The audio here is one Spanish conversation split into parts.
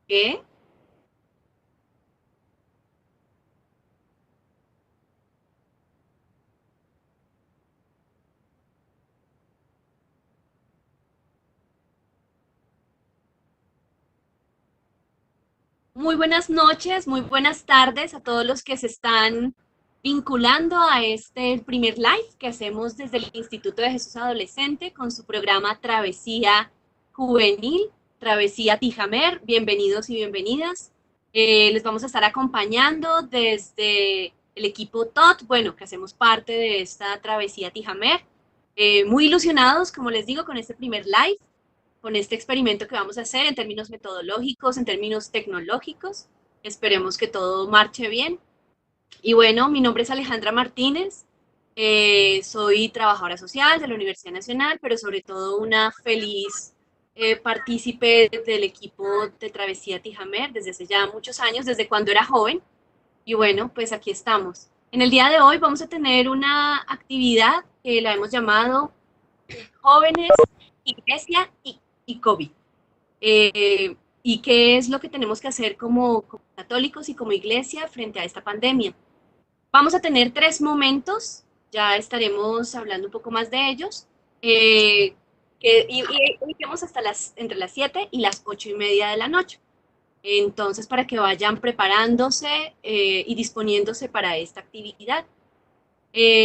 ¿Qué? Muy buenas noches, muy buenas tardes a todos los que se están vinculando a este primer live que hacemos desde el Instituto de Jesús Adolescente con su programa Travesía Juvenil, Travesía Tijamer. Bienvenidos y bienvenidas. Les vamos a estar acompañando desde el equipo TOT, bueno, que hacemos parte de esta Travesía Tijamer. Muy ilusionados, como les digo, con este primer live, con este experimento que vamos a hacer en términos metodológicos, en términos tecnológicos. Esperemos que todo marche bien. Y bueno, mi nombre es Alejandra Martínez, soy trabajadora social de la Universidad Nacional, pero sobre todo una feliz partícipe del equipo de Travesía Tijamer desde hace ya muchos años, desde cuando era joven. Y bueno, pues aquí estamos. En el día de hoy vamos a tener una actividad que la hemos llamado Jóvenes, Iglesia y COVID. ¿Y qué es lo que tenemos que hacer como católicos y como iglesia frente a esta pandemia? Vamos a tener tres momentos, ya estaremos hablando un poco más de ellos, y iniciamos hasta entre las 7 y las 8:30 de la noche. Entonces, para que vayan preparándose y disponiéndose para esta actividad.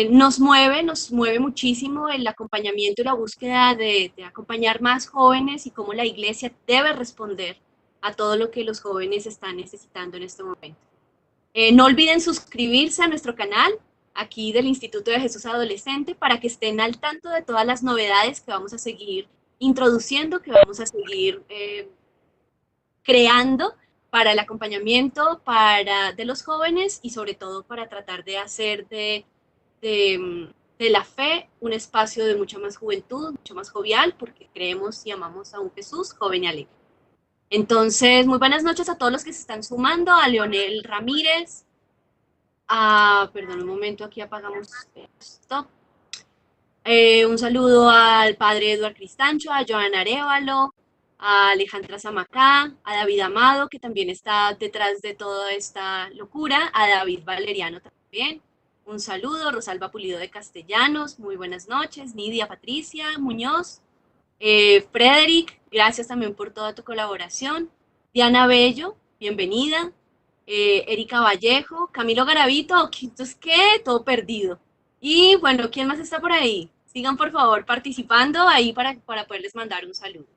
Nos mueve muchísimo el acompañamiento y la búsqueda de acompañar más jóvenes y cómo la iglesia debe responder a todo lo que los jóvenes están necesitando en este momento. No olviden suscribirse a nuestro canal aquí del Instituto de Jesús Adolescente para que estén al tanto de todas las novedades que vamos a seguir introduciendo, que vamos a seguir creando para el acompañamiento de los jóvenes y sobre todo para tratar de hacer de la fe un espacio de mucha más juventud, mucho más jovial, porque creemos y amamos a un Jesús joven y alegre. Entonces, muy buenas noches a todos los que se están sumando, a Leonel Ramírez, perdón un momento, aquí apagamos esto. Un saludo al padre Eduardo Cristancho, a Joan Arevalo, a Alejandra Zamacá, a David Amado, que también está detrás de toda esta locura, a David Valeriano también. Un saludo, Rosalba Pulido de Castellanos, muy buenas noches, Nidia Patricia Muñoz, Frederick, gracias también por toda tu colaboración, Diana Bello, bienvenida, Erika Vallejo, Camilo Garavito, entonces, ¿qué? Todo perdido. Y bueno, ¿quién más está por ahí? Sigan por favor participando ahí para poderles mandar un saludo.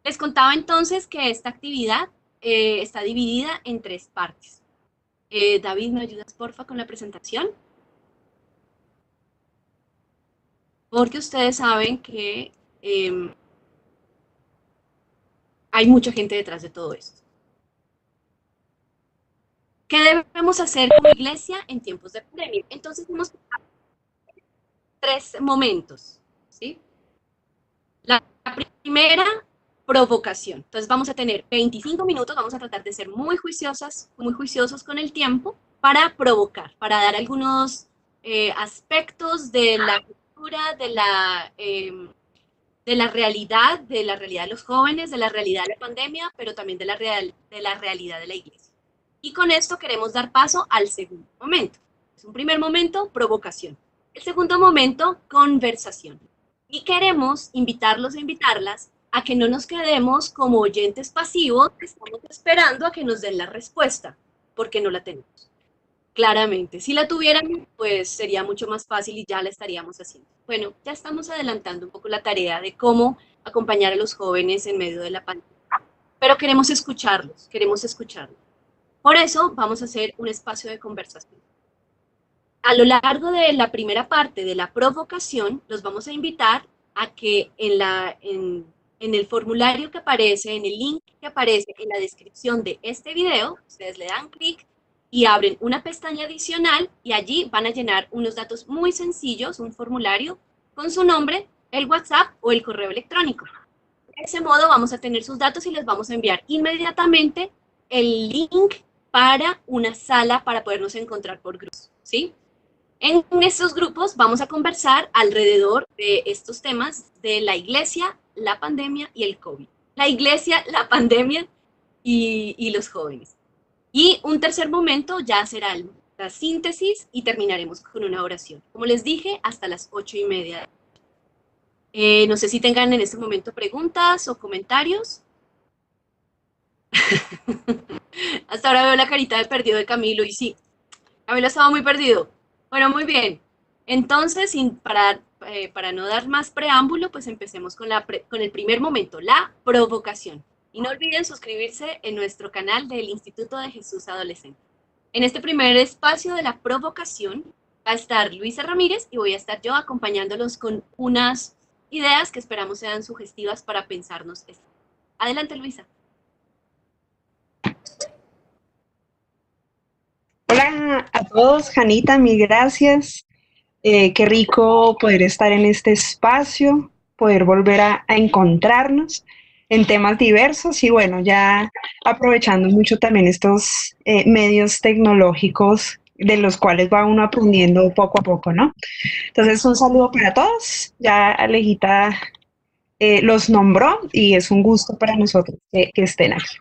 Les contaba entonces que esta actividad está dividida en tres partes. David, ¿me ayudas porfa con la presentación? Porque ustedes saben que hay mucha gente detrás de todo esto. ¿Qué debemos hacer como iglesia en tiempos de pandemia? Entonces tenemos tres momentos, ¿sí? La primera, provocación. Entonces vamos a tener 25 minutos, vamos a tratar de ser muy juiciosas, muy juiciosos con el tiempo para provocar, para dar algunos aspectos de la cultura, de la realidad de los jóvenes, de la realidad de la pandemia, pero también de la realidad de la iglesia. Y con esto queremos dar paso al segundo momento. Es un primer momento, provocación. El segundo momento, conversación. Y queremos invitarlos e invitarlas a que no nos quedemos como oyentes pasivos, que estamos esperando a que nos den la respuesta, porque no la tenemos. Claramente, si la tuvieran, pues sería mucho más fácil y ya la estaríamos haciendo. Bueno, ya estamos adelantando un poco la tarea de cómo acompañar a los jóvenes en medio de la pandemia, pero queremos escucharlos, queremos escucharlos. Por eso vamos a hacer un espacio de conversación. A lo largo de la primera parte de la provocación, los vamos a invitar a que en el formulario que aparece, en el link que aparece en la descripción de este video, ustedes le dan clic y abren una pestaña adicional y allí van a llenar unos datos muy sencillos, un formulario con su nombre, el WhatsApp o el correo electrónico. De ese modo vamos a tener sus datos y les vamos a enviar inmediatamente el link para una sala para podernos encontrar por grupos, ¿sí? En estos grupos vamos a conversar alrededor de estos temas de la iglesia, la pandemia y el COVID. La iglesia, la pandemia y los jóvenes. Y un tercer momento ya será la síntesis y terminaremos con una oración. Como les dije, hasta las 8:30. No sé si tengan en este momento preguntas o comentarios. Hasta ahora veo la carita de perdido de Camilo y sí, Camilo estaba muy perdido. Bueno, muy bien. Entonces, para no dar más preámbulo, pues empecemos con el primer momento, la provocación. Y no olviden suscribirse en nuestro canal del Instituto de Jesús Adolescente. En este primer espacio de la provocación va a estar Luisa Ramírez y voy a estar yo acompañándolos con unas ideas que esperamos sean sugestivas para pensarnos esto. Adelante, Luisa. Hola a todos, Janita, mil gracias. Qué rico poder estar en este espacio, poder volver a encontrarnos en temas diversos y bueno, ya aprovechando mucho también estos medios tecnológicos de los cuales va uno aprendiendo poco a poco, ¿no? Entonces, un saludo para todos. Ya Alejita los nombró y es un gusto para nosotros que estén aquí.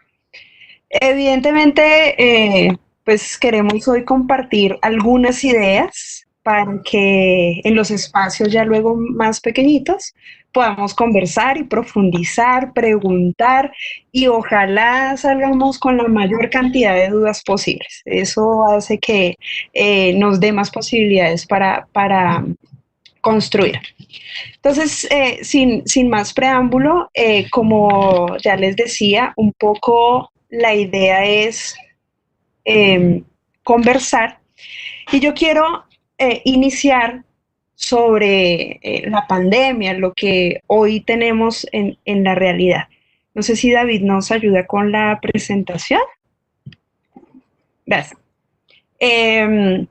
Evidentemente, pues queremos hoy compartir algunas ideas para que en los espacios ya luego más pequeñitos podamos conversar y profundizar, preguntar y ojalá salgamos con la mayor cantidad de dudas posibles. Eso hace que nos dé más posibilidades para construir. Entonces, sin más preámbulo, como ya les decía, un poco la idea es eh, conversar y yo quiero iniciar sobre la pandemia, lo que hoy tenemos en la realidad. No sé si David nos ayuda con la presentación. Gracias. En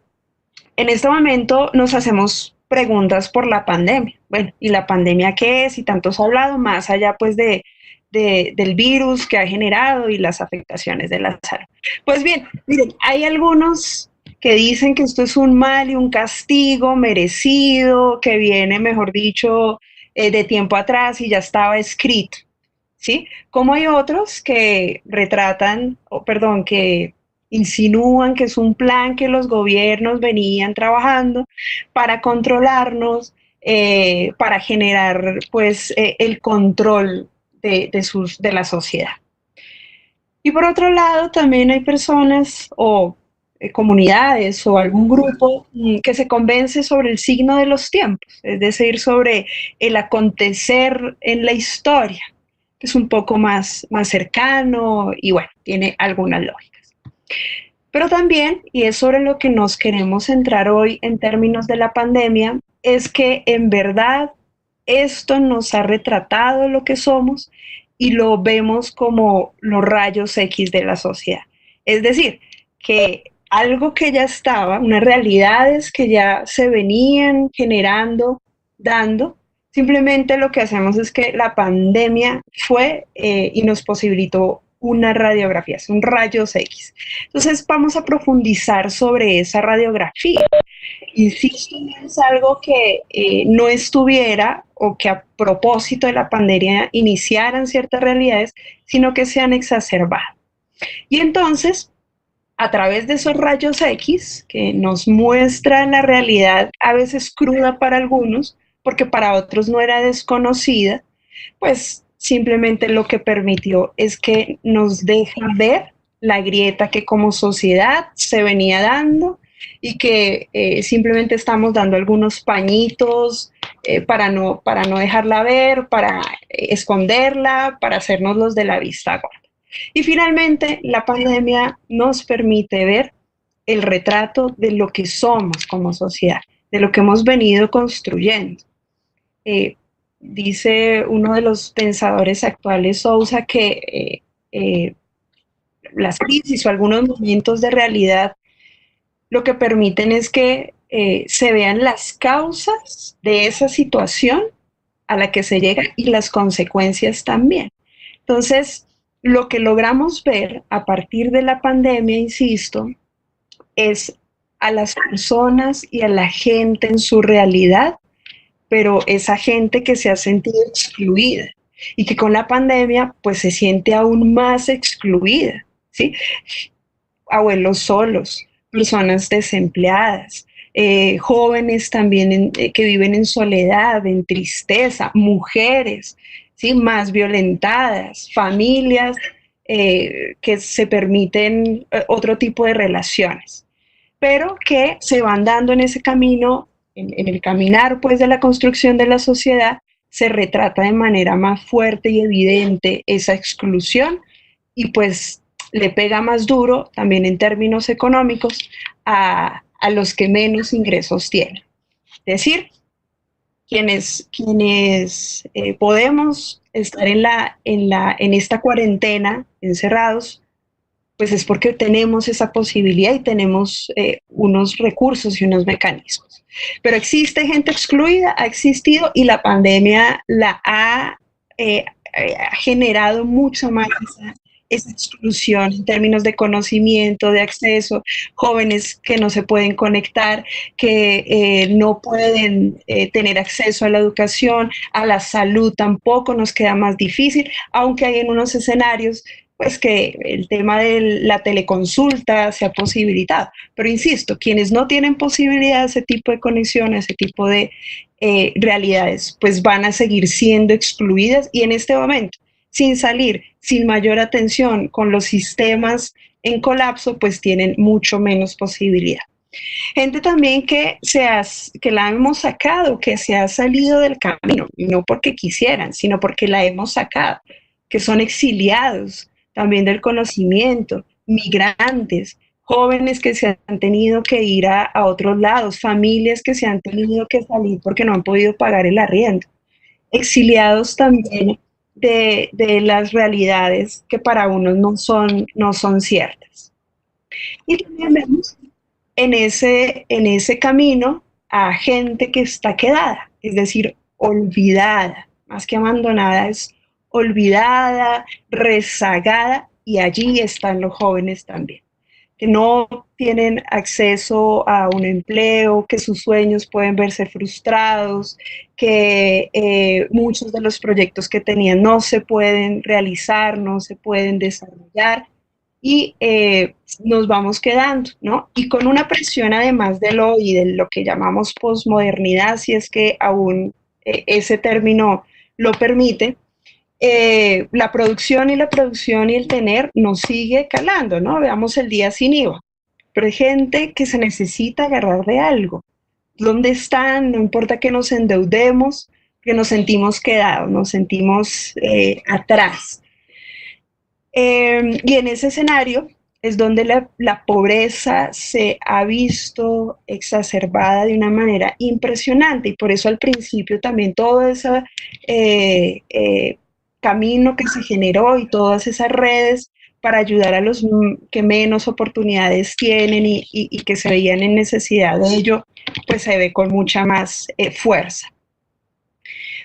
este momento nos hacemos preguntas por la pandemia. Bueno, ¿y la pandemia qué es? Y tanto se ha hablado, más allá pues del virus que ha generado y las afectaciones de la salud. Pues bien, miren, hay algunos que dicen que esto es un mal y un castigo merecido, que viene, mejor dicho, de tiempo atrás y ya estaba escrito, ¿sí? Como hay otros que retratan, perdón, que insinúan que es un plan que los gobiernos venían trabajando para controlarnos, para generar pues el control de la sociedad. Y por otro lado, también hay personas o comunidades o algún grupo que se convence sobre el signo de los tiempos, es decir, sobre el acontecer en la historia, que es un poco más cercano y bueno, tiene algunas lógicas. Pero también, y es sobre lo que nos queremos centrar hoy en términos de la pandemia, es que en verdad esto nos ha retratado lo que somos y lo vemos como los rayos X de la sociedad. Es decir, que algo que ya estaba, unas realidades que ya se venían generando, dando, simplemente lo que hacemos es que la pandemia fue y nos posibilitó una radiografía, son rayos X. Entonces vamos a profundizar sobre esa radiografía. Insisto, no es algo que no estuviera o que a propósito de la pandemia iniciaran ciertas realidades, sino que se han exacerbado. Y entonces, a través de esos rayos X que nos muestran la realidad a veces cruda para algunos, porque para otros no era desconocida, pues simplemente lo que permitió es que nos deja ver la grieta que como sociedad se venía dando y que simplemente estamos dando algunos pañitos para no dejarla ver, para esconderla, para hacernos los de la vista gorda. Y finalmente, la pandemia nos permite ver el retrato de lo que somos como sociedad, de lo que hemos venido construyendo. Dice uno de los pensadores actuales, Sousa, que las crisis o algunos momentos de realidad lo que permiten es que se vean las causas de esa situación a la que se llega y las consecuencias también. Entonces, lo que logramos ver a partir de la pandemia, insisto, es a las personas y a la gente en su realidad, pero esa gente que se ha sentido excluida, y que con la pandemia pues se siente aún más excluida, ¿sí? Abuelos solos, personas desempleadas, jóvenes también que viven en soledad, en tristeza, mujeres, ¿sí? Más violentadas, familias que se permiten otro tipo de relaciones, pero que se van dando en ese camino, en el caminar pues de la construcción de la sociedad, se retrata de manera más fuerte y evidente esa exclusión y pues le pega más duro también en términos económicos a los que menos ingresos tienen. Es decir, quienes podemos estar en esta cuarentena encerrados, pues es porque tenemos esa posibilidad y tenemos unos recursos y unos mecanismos. Pero existe gente excluida, ha existido y la pandemia la ha generado mucho más esa exclusión en términos de conocimiento, de acceso, jóvenes que no se pueden conectar, que no pueden tener acceso a la educación, a la salud tampoco nos queda más difícil, aunque hay en unos escenarios pues que el tema de la teleconsulta se ha posibilitado. Pero insisto, quienes no tienen posibilidad de ese tipo de conexión, ese tipo de realidades, pues van a seguir siendo excluidas y en este momento, sin salir, sin mayor atención, con los sistemas en colapso, pues tienen mucho menos posibilidad. Gente también que la hemos sacado, que se ha salido del camino, no porque quisieran, sino porque la hemos sacado, que son exiliados también del conocimiento, migrantes, jóvenes que se han tenido que ir a otros lados, familias que se han tenido que salir porque no han podido pagar el arriendo, exiliados también de las realidades que para unos no son ciertas. Y también vemos en ese camino a gente que está quedada, es decir, olvidada, más que abandonada, es olvidada, rezagada, y allí están los jóvenes también, que no tienen acceso a un empleo, que sus sueños pueden verse frustrados, que muchos de los proyectos que tenían no se pueden realizar, no se pueden desarrollar, y nos vamos quedando, ¿no? Y con una presión además de lo que llamamos posmodernidad, si es que aún ese término lo permite, la producción y el tener nos sigue calando, ¿no? Veamos el día sin IVA, pero hay gente que se necesita agarrar de algo. ¿Dónde están? No importa que nos endeudemos, que nos sentimos quedados, nos sentimos atrás. Y en ese escenario es donde la pobreza se ha visto exacerbada de una manera impresionante y por eso al principio también todo ese camino que se generó y todas esas redes para ayudar a los que menos oportunidades tienen y que se veían en necesidad de ello, pues se ve con mucha más fuerza.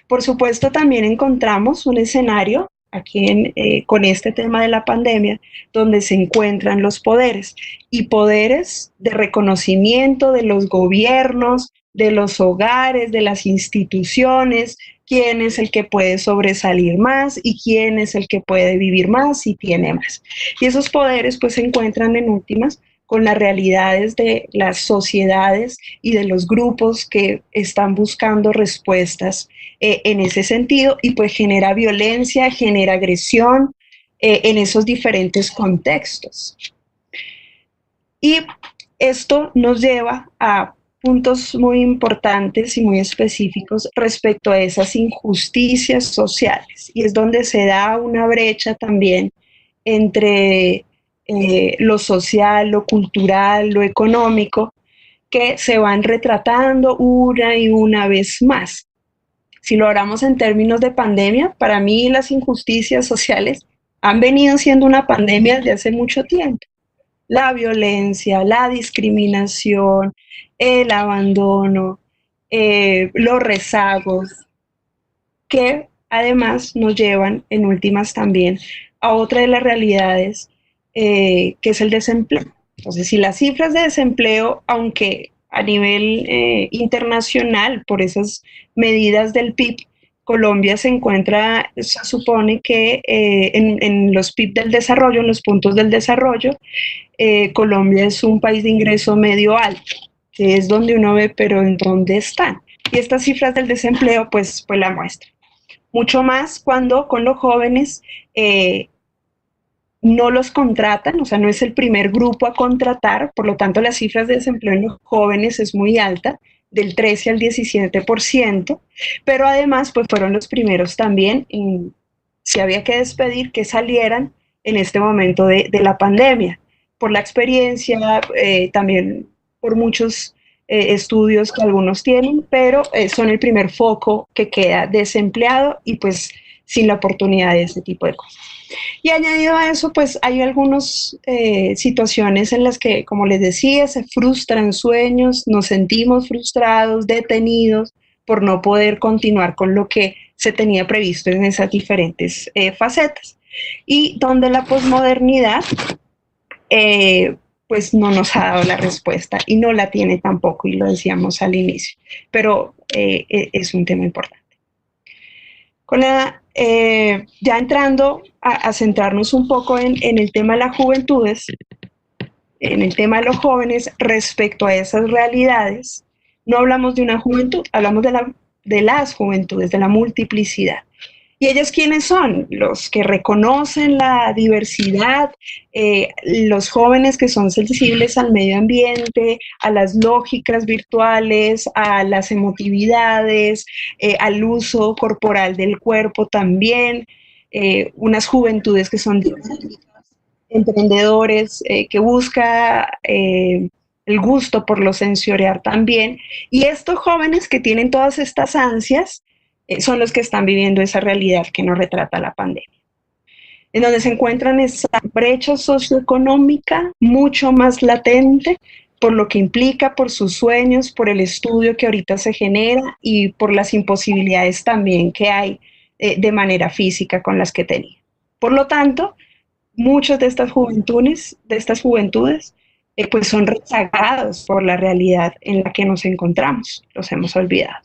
Por supuesto, también encontramos un escenario aquí con este tema de la pandemia, donde se encuentran los poderes y poderes de reconocimiento de los gobiernos, de los hogares, de las instituciones, quién es el que puede sobresalir más y quién es el que puede vivir más y tiene más. Y esos poderes pues se encuentran en últimas con las realidades de las sociedades y de los grupos que están buscando respuestas en ese sentido y pues genera violencia, genera agresión en esos diferentes contextos. Y esto nos lleva a puntos muy importantes y muy específicos respecto a esas injusticias sociales y es donde se da una brecha también entre lo social, lo cultural, lo económico, que se van retratando una y una vez más. Si lo hablamos en términos de pandemia, para mí las injusticias sociales han venido siendo una pandemia desde hace mucho tiempo. La violencia, la discriminación, el abandono, los rezagos, que además nos llevan en últimas también a otra de las realidades, que es el desempleo. Entonces, si las cifras de desempleo, aunque a nivel internacional, por esas medidas del PIB, Colombia se encuentra, se supone que en los PIB del desarrollo, en los puntos del desarrollo, Colombia es un país de ingreso medio alto, que es donde uno ve, pero ¿en dónde están? Y estas cifras del desempleo, pues la muestran. Mucho más cuando con los jóvenes no los contratan, o sea, no es el primer grupo a contratar, por lo tanto las cifras de desempleo en los jóvenes es muy alta, del 13 al 17%, pero además pues fueron los primeros también, si había que despedir, que salieran en este momento de la pandemia, por la experiencia, también por muchos estudios que algunos tienen, pero son el primer foco que queda desempleado y pues sin la oportunidad de ese tipo de cosas. Y añadido a eso, pues hay algunas situaciones en las que, como les decía, se frustran sueños, nos sentimos frustrados, detenidos por no poder continuar con lo que se tenía previsto en esas diferentes facetas. Y donde la posmodernidad, pues no nos ha dado la respuesta y no la tiene tampoco, y lo decíamos al inicio, pero es un tema importante. Con ya entrando a centrarnos un poco en el tema de las juventudes, en el tema de los jóvenes respecto a esas realidades, no hablamos de una juventud, hablamos de las juventudes, de la multiplicidad. ¿Y ellos quiénes son? Los que reconocen la diversidad, los jóvenes que son sensibles al medio ambiente, a las lógicas virtuales, a las emotividades, al uso corporal del cuerpo también, unas juventudes que son emprendedores, que busca el gusto por lo sensorial también, y estos jóvenes que tienen todas estas ansias, son los que están viviendo esa realidad que nos retrata la pandemia, en donde se encuentran esa brecha socioeconómica mucho más latente, por lo que implica, por sus sueños, por el estudio que ahorita se genera y por las imposibilidades también que hay de manera física con las que tenía. Por lo tanto, muchas de estas juventudes, pues son rezagados por la realidad en la que nos encontramos, los hemos olvidado.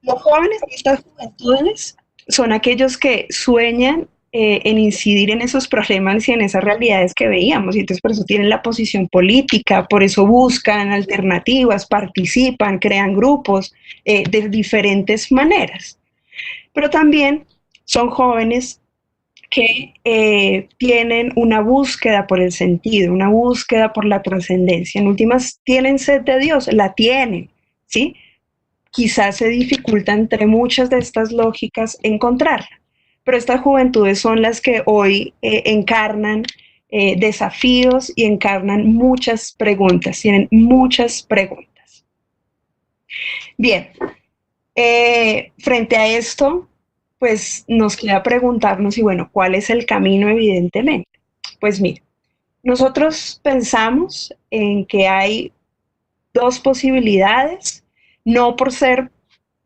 Los jóvenes de estas juventudes son aquellos que sueñan en incidir en esos problemas y en esas realidades que veíamos, y entonces por eso tienen la posición política, por eso buscan alternativas, participan, crean grupos de diferentes maneras. Pero también son jóvenes que tienen una búsqueda por el sentido, una búsqueda por la trascendencia. En últimas, tienen sed de Dios, la tienen, ¿sí? Quizás se dificulta entre muchas de estas lógicas encontrarla, pero estas juventudes son las que hoy encarnan desafíos y encarnan muchas preguntas, tienen muchas preguntas. Bien, frente a esto, pues nos queda preguntarnos, y bueno, ¿cuál es el camino evidentemente? Pues mira, nosotros pensamos en que hay dos posibilidades, no por ser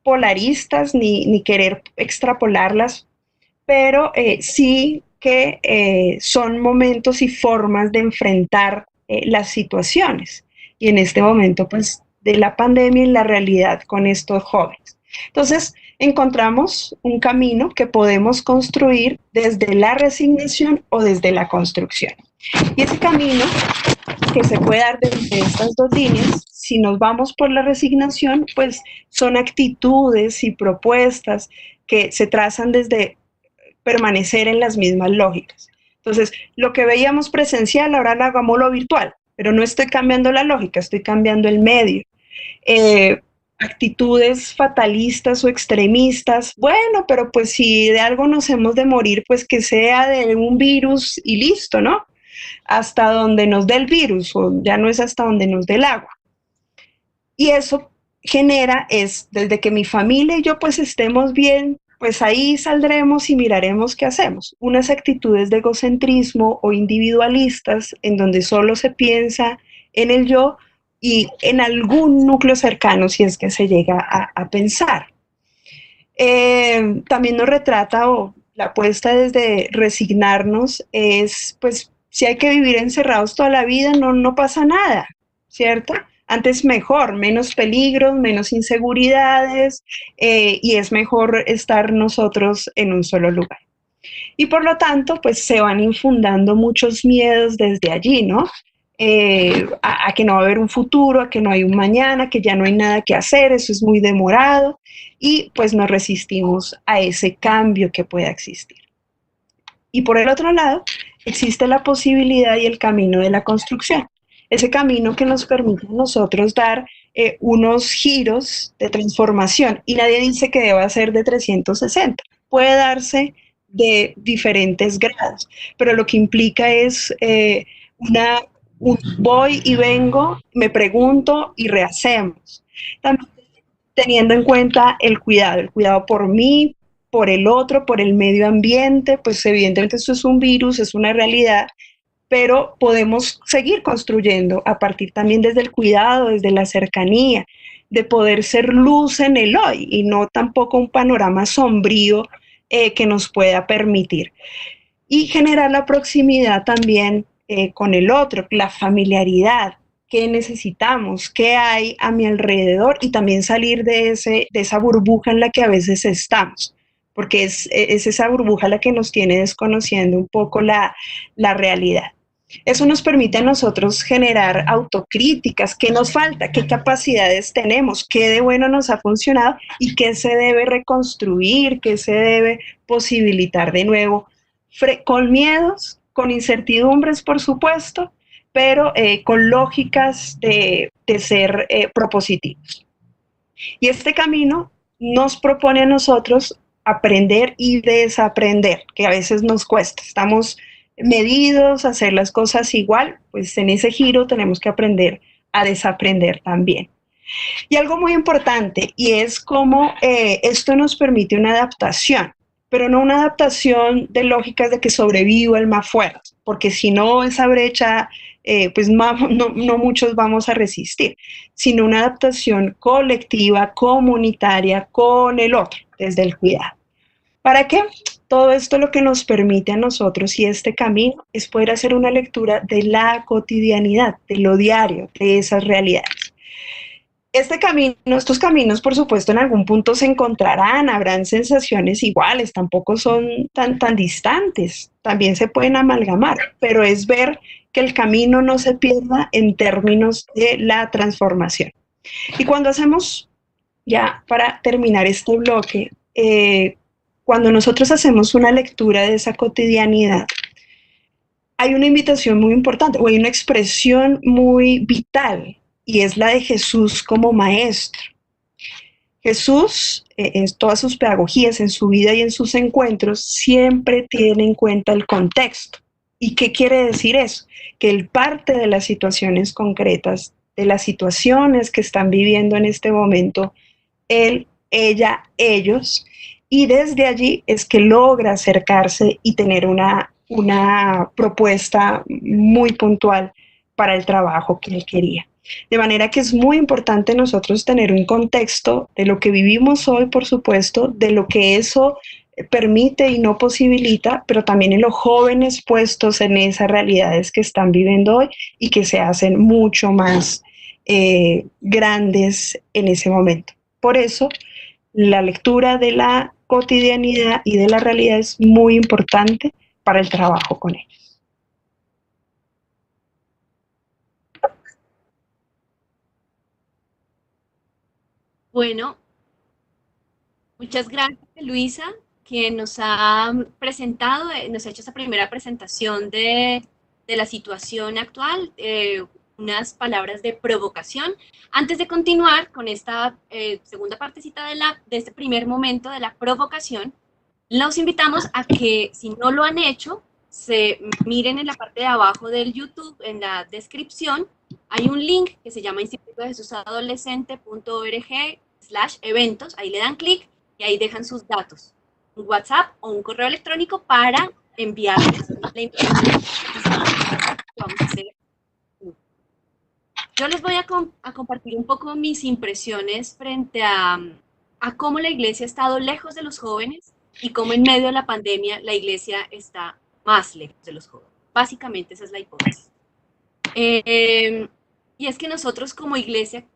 polaristas ni querer extrapolarlas, pero sí que son momentos y formas de enfrentar las situaciones. Y en este momento, pues, de la pandemia y la realidad con estos jóvenes. Entonces, encontramos un camino que podemos construir desde la resignación o desde la construcción. Y ese camino que se puede dar desde estas dos líneas, si nos vamos por la resignación, pues son actitudes y propuestas que se trazan desde permanecer en las mismas lógicas. Entonces, lo que veíamos presencial, ahora lo hagámoslo virtual, pero no estoy cambiando la lógica, estoy cambiando el medio. Actitudes fatalistas o extremistas, bueno, pero pues si de algo nos hemos de morir, pues que sea de un virus y listo, ¿no? Hasta donde nos dé el virus, o ya no es hasta donde nos dé el agua. Y eso genera es, desde que mi familia y yo pues estemos bien, pues ahí saldremos y miraremos qué hacemos. Unas actitudes de egocentrismo o individualistas en donde solo se piensa en el yo y en algún núcleo cercano si es que se llega a pensar. También nos retrata, o la apuesta desde resignarnos es, pues, si hay que vivir encerrados toda la vida, no pasa nada, ¿cierto? Antes mejor, menos peligros, menos inseguridades, y es mejor estar nosotros en un solo lugar. Y por lo tanto, pues se van infundando muchos miedos desde allí, ¿no? A que no va a haber un futuro, a que no hay un mañana, que ya no hay nada que hacer, eso es muy demorado, y pues nos resistimos a ese cambio que pueda existir. Y por el otro lado, existe la posibilidad y el camino de la construcción. Ese camino que nos permite a nosotros dar unos giros de transformación. Y nadie dice que deba ser de 360. Puede darse de diferentes grados, pero lo que implica es un voy y vengo, me pregunto y rehacemos. También teniendo en cuenta el cuidado por mí, por el otro, por el medio ambiente, pues evidentemente esto es un virus, es una realidad, pero podemos seguir construyendo a partir también desde el cuidado, desde la cercanía, de poder ser luz en el hoy y no tampoco un panorama sombrío que nos pueda permitir. Y generar la proximidad también con el otro, la familiaridad, qué necesitamos, qué hay a mi alrededor y también salir de esa burbuja en la que a veces estamos, porque es esa burbuja la que nos tiene desconociendo un poco la realidad. Eso nos permite a nosotros generar autocríticas, qué nos falta, qué capacidades tenemos, qué de bueno nos ha funcionado y qué se debe reconstruir, qué se debe posibilitar de nuevo, con miedos, con incertidumbres, por supuesto, pero con lógicas de ser propositivos. Y este camino nos propone a nosotros aprender y desaprender, que a veces nos cuesta. Estamos medidos, a hacer las cosas igual, pues en ese giro tenemos que aprender a desaprender también. Y algo muy importante, y es cómo esto nos permite una adaptación, pero no una adaptación de lógicas de que sobreviva el más fuerte, porque si no, esa brecha, pues no muchos vamos a resistir, sino una adaptación colectiva, comunitaria, con el otro, desde el cuidado. ¿Para qué? Todo esto lo que nos permite a nosotros y este camino es poder hacer una lectura de la cotidianidad, de lo diario, de esas realidades. Este camino, estos caminos, por supuesto, en algún punto se encontrarán, habrán sensaciones iguales, tampoco son tan distantes, también se pueden amalgamar, pero es ver que el camino no se pierda en términos de la transformación. Y cuando hacemos, ya para terminar este bloque, cuando nosotros hacemos una lectura de esa cotidianidad, hay una invitación muy importante, o hay una expresión muy vital, y es la de Jesús como maestro. Jesús, en todas sus pedagogías, en su vida y en sus encuentros, siempre tiene en cuenta el contexto. ¿Y qué quiere decir eso? Que él parte de las situaciones concretas, de las situaciones que están viviendo en este momento, él, ella, ellos, y desde allí es que logra acercarse y tener una propuesta muy puntual para el trabajo que él quería. De manera que es muy importante nosotros tener un contexto de lo que vivimos hoy, por supuesto, de lo que eso permite y no posibilita, pero también en los jóvenes puestos en esas realidades que están viviendo hoy y que se hacen mucho más grandes en ese momento. Por eso, la lectura de la cotidianidad y de la realidad es muy importante para el trabajo con ellos. Bueno, muchas gracias, Luisa, que nos ha presentado, nos ha hecho esta primera presentación de la situación actual, unas palabras de provocación. Antes de continuar con esta segunda partecita de este primer momento de la provocación, los invitamos a que, si no lo han hecho, se miren en la parte de abajo del YouTube, en la descripción, hay un link que se llama institutojesusadolescente.org/eventos, ahí le dan clic y ahí dejan sus datos, un WhatsApp o un correo electrónico para enviarles la información que vamos a hacer. Yo les voy a compartir un poco mis impresiones frente a cómo la iglesia ha estado lejos de los jóvenes y cómo en medio de la pandemia la iglesia está más lejos de los jóvenes. Básicamente esa es la hipótesis. Y es que nosotros como iglesia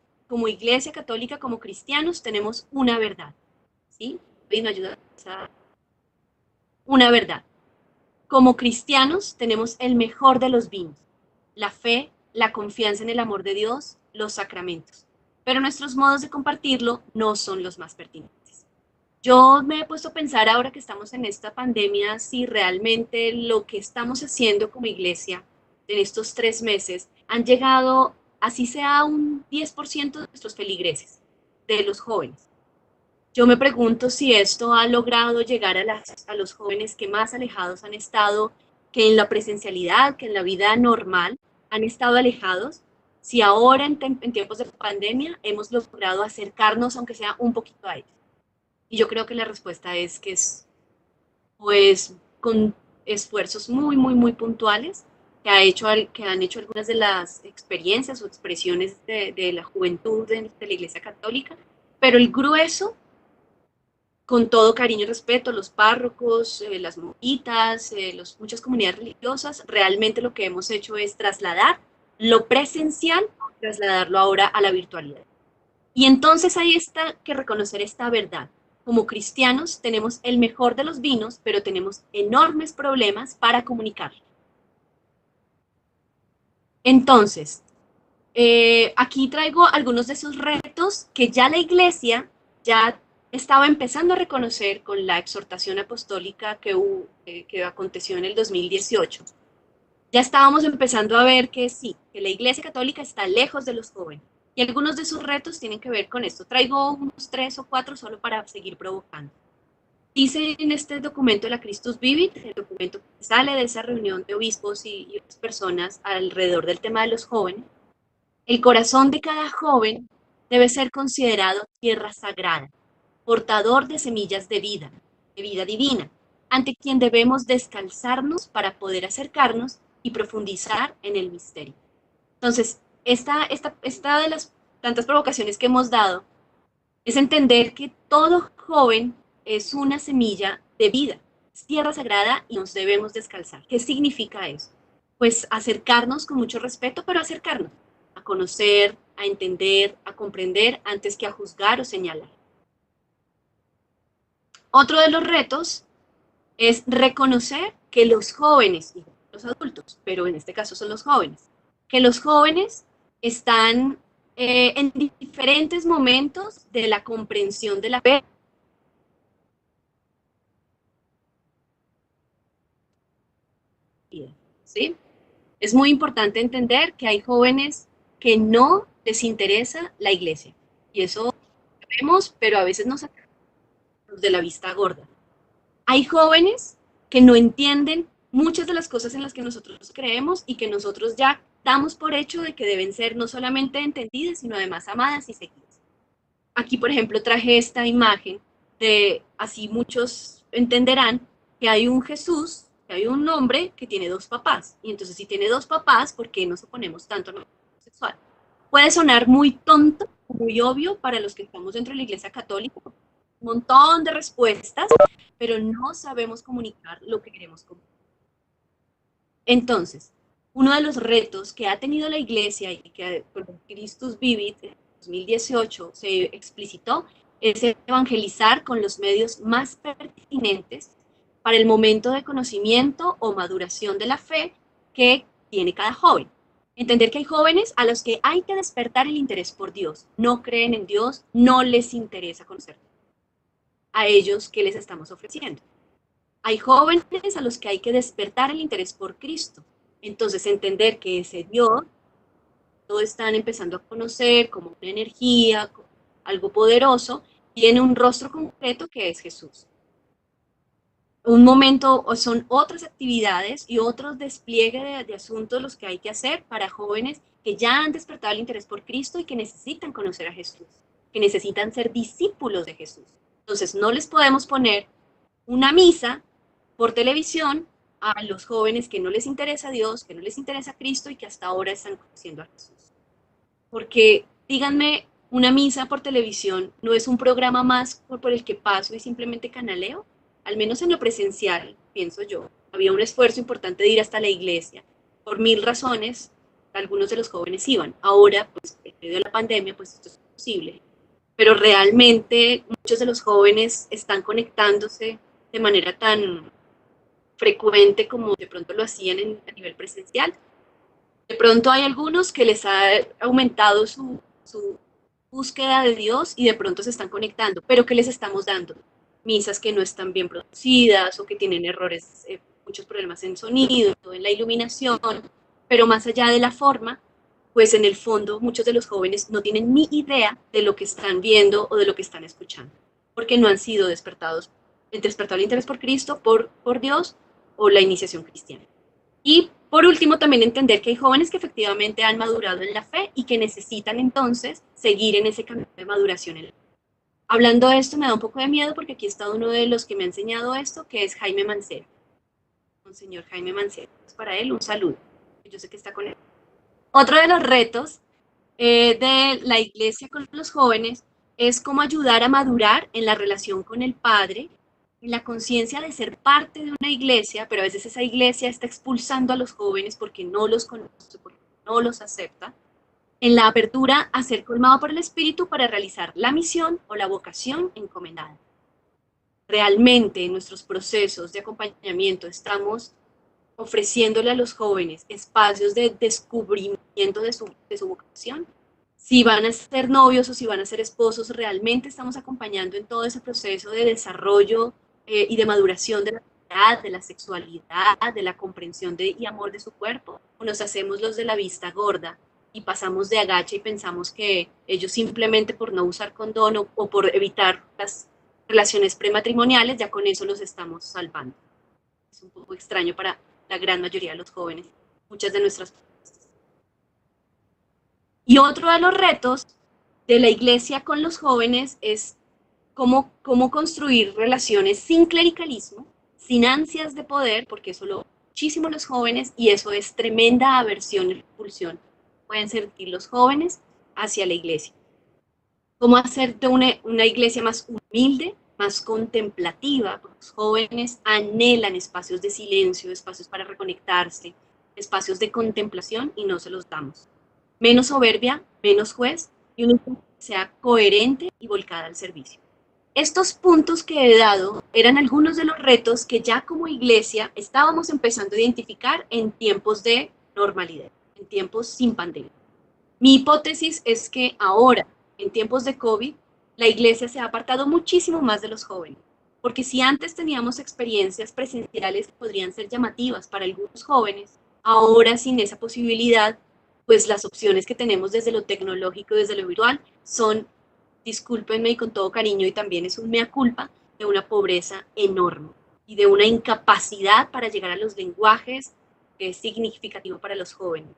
católica, como cristianos, tenemos una verdad, ¿sí? Y me ayuda a una verdad. Como cristianos tenemos el mejor de los vinos, la fe, la confianza en el amor de Dios, los sacramentos. Pero nuestros modos de compartirlo no son los más pertinentes. Yo me he puesto a pensar ahora que estamos en esta pandemia si realmente lo que estamos haciendo como iglesia en estos 3 meses han llegado, así sea un 10% de nuestros feligreses, de los jóvenes. Yo me pregunto si esto ha logrado llegar a los jóvenes que más alejados han estado, que en la presencialidad, que en la vida normal han estado alejados, si ahora en tiempos de pandemia hemos logrado acercarnos, aunque sea un poquito a ellos. Y yo creo que la respuesta es que es, pues, con esfuerzos muy, muy, muy puntuales que han hecho algunas de las experiencias o expresiones de la juventud de la Iglesia Católica, pero el grueso con todo cariño y respeto, los párrocos, las monjitas, muchas comunidades religiosas, realmente lo que hemos hecho es trasladar lo presencial, trasladarlo ahora a la virtualidad. Y entonces ahí está que reconocer esta verdad. Como cristianos tenemos el mejor de los vinos, pero tenemos enormes problemas para comunicar. Entonces, aquí traigo algunos de esos retos que ya la iglesia ya estaba empezando a reconocer con la exhortación apostólica que aconteció en el 2018. Ya estábamos empezando a ver que sí, que la iglesia católica está lejos de los jóvenes. Y algunos de sus retos tienen que ver con esto. Traigo unos 3 o 4 solo para seguir provocando. Dice en este documento de la Christus Vivit, el documento que sale de esa reunión de obispos y otras personas alrededor del tema de los jóvenes, el corazón de cada joven debe ser considerado tierra sagrada, portador de semillas de vida divina, ante quien debemos descalzarnos para poder acercarnos y profundizar en el misterio. Entonces, esta de las tantas provocaciones que hemos dado es entender que todo joven es una semilla de vida, es tierra sagrada y nos debemos descalzar. ¿Qué significa eso? Pues acercarnos con mucho respeto, pero acercarnos a conocer, a entender, a comprender antes que a juzgar o señalar. Otro de los retos es reconocer que los jóvenes, y los adultos, pero en este caso son los jóvenes, que los jóvenes están en diferentes momentos de la comprensión de la fe. ¿Sí? Es muy importante entender que hay jóvenes que no les interesa la iglesia. Y eso vemos, pero a veces nos sacamos de la vista gorda. Hay jóvenes que no entienden muchas de las cosas en las que nosotros creemos y que nosotros ya damos por hecho de que deben ser no solamente entendidas, sino además amadas y seguidas. Aquí, por ejemplo, traje esta imagen de, así muchos entenderán, que hay un Jesús, que hay un hombre que tiene 2 papás. Y entonces, si tiene 2 papás, ¿por qué nos oponemos tanto a lo sexual? Puede sonar muy tonto, muy obvio para los que estamos dentro de la Iglesia Católica, un montón de respuestas, pero no sabemos comunicar lo que queremos comunicar. Entonces, uno de los retos que ha tenido la Iglesia y que con Christus Vivit en 2018 se explicitó es evangelizar con los medios más pertinentes para el momento de conocimiento o maduración de la fe que tiene cada joven. Entender que hay jóvenes a los que hay que despertar el interés por Dios. No creen en Dios, no les interesa conocer a ellos que les estamos ofreciendo. Hay jóvenes a los que hay que despertar el interés por Cristo. Entonces, entender que ese Dios, todos están empezando a conocer como una energía, como algo poderoso, tiene un rostro concreto que es Jesús. Un momento, o son otras actividades y otros despliegues de asuntos los que hay que hacer para jóvenes que ya han despertado el interés por Cristo y que necesitan conocer a Jesús, que necesitan ser discípulos de Jesús. Entonces, no les podemos poner una misa por televisión a los jóvenes que no les interesa Dios, que no les interesa Cristo y que hasta ahora están conociendo a Jesús. Porque, díganme, una misa por televisión no es un programa más por el que paso y simplemente canaleo. Al menos en lo presencial, pienso yo, había un esfuerzo importante de ir hasta la iglesia, por 1000 razones, algunos de los jóvenes iban. Ahora, pues, en medio de la pandemia, pues esto es imposible. Pero realmente muchos de los jóvenes están conectándose de manera tan frecuente como de pronto lo hacían a nivel presencial. De pronto hay algunos que les ha aumentado su búsqueda de Dios y de pronto se están conectando, pero ¿qué les estamos dando? Misas que no están bien producidas o que tienen errores, muchos problemas en sonido, en la iluminación, pero más allá de la forma, pues en el fondo muchos de los jóvenes no tienen ni idea de lo que están viendo o de lo que están escuchando, porque no han sido despertado el interés por Cristo, por Dios o la iniciación cristiana. Y por último, también entender que hay jóvenes que efectivamente han madurado en la fe y que necesitan entonces seguir en ese camino de maduración en la fe. Hablando de esto, me da un poco de miedo porque aquí está uno de los que me ha enseñado esto, que es Jaime Mancera. Monseñor Jaime Mancera. Es para él un saludo. Yo sé que está con él. Otro de los retos de la iglesia con los jóvenes es cómo ayudar a madurar en la relación con el Padre, en la conciencia de ser parte de una iglesia, pero a veces esa iglesia está expulsando a los jóvenes porque no los conoce, porque no los acepta, en la apertura a ser colmado por el Espíritu para realizar la misión o la vocación encomendada. Realmente en nuestros procesos de acompañamiento estamos ofreciéndole a los jóvenes espacios de descubrimiento de su vocación. Si van a ser novios o si van a ser esposos, realmente estamos acompañando en todo ese proceso de desarrollo y de maduración de la identidad, de la sexualidad, de la comprensión y amor de su cuerpo. O nos hacemos los de la vista gorda y pasamos de agacha y pensamos que ellos simplemente por no usar condón o por evitar las relaciones prematrimoniales, ya con eso los estamos salvando. Es un poco extraño para la gran mayoría de los jóvenes, muchas de nuestras propuestas. Y otro de los retos de la iglesia con los jóvenes es cómo construir relaciones sin clericalismo, sin ansias de poder, porque eso lo muchísimo los jóvenes y eso es tremenda aversión y repulsión pueden sentir los jóvenes hacia la iglesia. Cómo hacer de una iglesia más humilde, más contemplativa, porque los jóvenes anhelan espacios de silencio, espacios para reconectarse, espacios de contemplación y no se los damos. Menos soberbia, menos juez y una iglesia que sea coherente y volcada al servicio. Estos puntos que he dado eran algunos de los retos que ya como iglesia estábamos empezando a identificar en tiempos de normalidad, en tiempos sin pandemia. Mi hipótesis es que ahora, en tiempos de COVID, la iglesia se ha apartado muchísimo más de los jóvenes, porque si antes teníamos experiencias presenciales que podrían ser llamativas para algunos jóvenes, ahora sin esa posibilidad, pues las opciones que tenemos desde lo tecnológico, desde lo virtual, son, discúlpenme y con todo cariño, y también es un mea culpa, de una pobreza enorme y de una incapacidad para llegar a los lenguajes que es significativo para los jóvenes.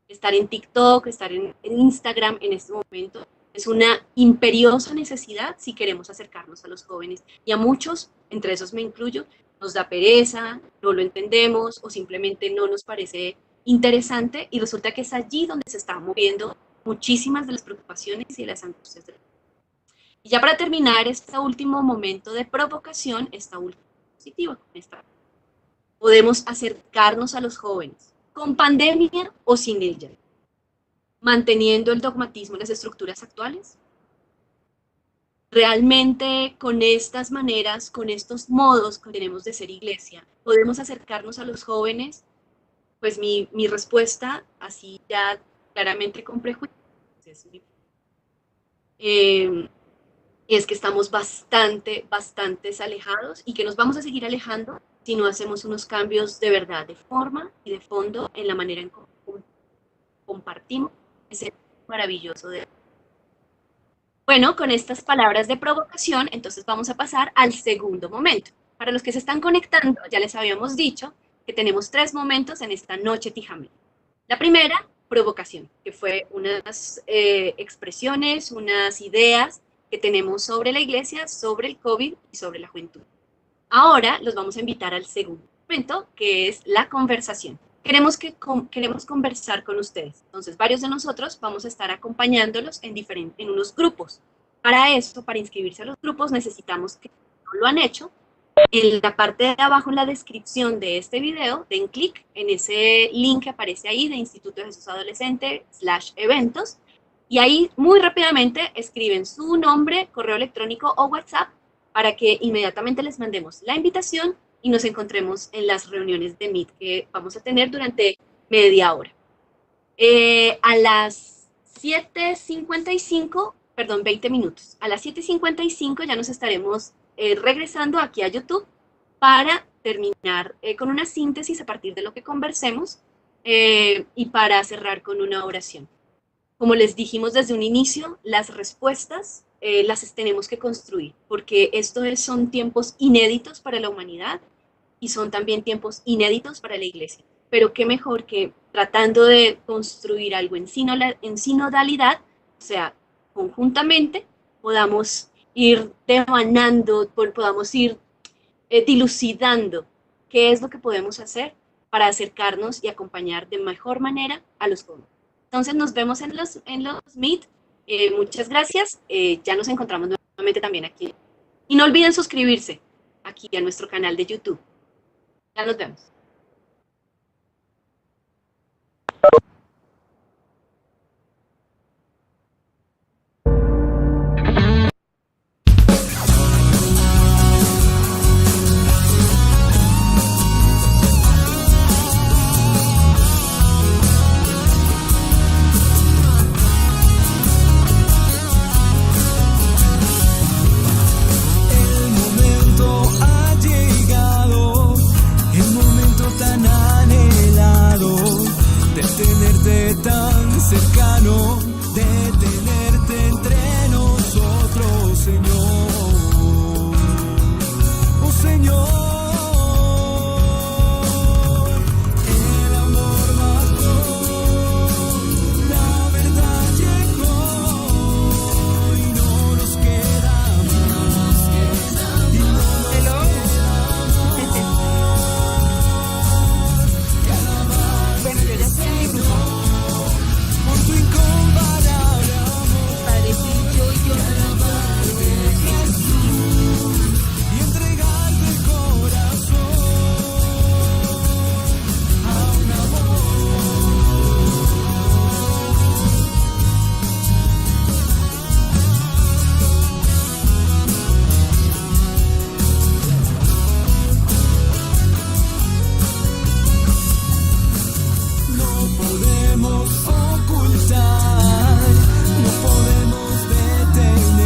Estar en TikTok, estar en Instagram en este momento es una imperiosa necesidad si queremos acercarnos a los jóvenes. Y a muchos, entre esos me incluyo, nos da pereza, no lo entendemos o simplemente no nos parece interesante y resulta que es allí donde se están moviendo muchísimas de las preocupaciones y de las angustias. Y ya para terminar este último momento de provocación, esta última positiva, podemos acercarnos a los jóvenes con pandemia o sin ella, manteniendo el dogmatismo en las estructuras actuales. Realmente con estas maneras, con estos modos que tenemos de ser iglesia, podemos acercarnos a los jóvenes. Pues mi respuesta, así ya claramente con prejuicios, es que estamos bastante alejados y que nos vamos a seguir alejando si no hacemos unos cambios de verdad, de forma y de fondo en la manera en que compartimos ese maravilloso de... Bueno, con estas palabras de provocación, entonces vamos a pasar al segundo momento. Para los que se están conectando, ya les habíamos dicho que tenemos 3 momentos en esta noche Tijamé. La primera, provocación, que fue unas expresiones, unas ideas que tenemos sobre la iglesia, sobre el COVID y sobre la juventud. Ahora los vamos a invitar al segundo momento, que es la conversación. Queremos conversar con ustedes. Entonces, varios de nosotros vamos a estar acompañándolos en unos grupos. Para esto, para inscribirse a los grupos, necesitamos que no lo han hecho, En la parte de abajo, en la descripción de este video, den clic en ese link que aparece ahí de Instituto de Jesús Adolescente /eventos, y ahí muy rápidamente escriben su nombre, correo electrónico o WhatsApp para que inmediatamente les mandemos la invitación y nos encontremos en las reuniones de Meet que vamos a tener durante media hora. A las 7:55, perdón, 20 minutos. A las 7:55 ya nos estaremos regresando aquí a YouTube para terminar con una síntesis a partir de lo que conversemos y para cerrar con una oración. Como les dijimos desde un inicio, las respuestas las tenemos que construir, porque son tiempos inéditos para la humanidad y son también tiempos inéditos para la iglesia. Pero qué mejor que tratando de construir algo en sinodalidad, o sea, conjuntamente, podamos ir devanando, podamos ir dilucidando qué es lo que podemos hacer para acercarnos y acompañar de mejor manera a los jóvenes. Entonces nos vemos en los Meet. Muchas gracias. Ya nos encontramos nuevamente también aquí. Y no olviden suscribirse aquí a nuestro canal de YouTube. Ya nos vemos. Tan cercano, de tenerte entre nosotros, Señor. Oh Señor, el amor mató, la verdad llegó y no nos queda más. Y no nos queda más que alabar. Bueno, yo ya estoy. Tu incomparable amor, Padre, sí, yo Jesús, y entregarte el corazón a un no podemos ocultar, no podemos detener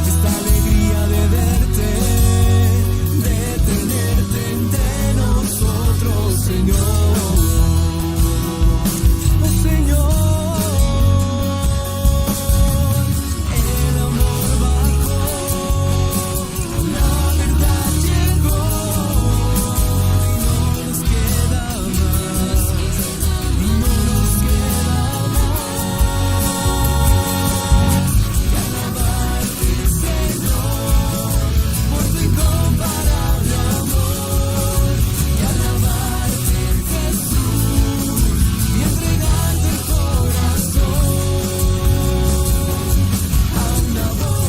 esta alegría de verte, de tenerte entre nosotros, Señor. Oh Señor, el amor bajó, la verdad llegó y no nos queda más. Y no nos queda más que alabarte, Señor, por tu incomparable amor, y alabarte, Jesús, y entregarte el corazón a una voz.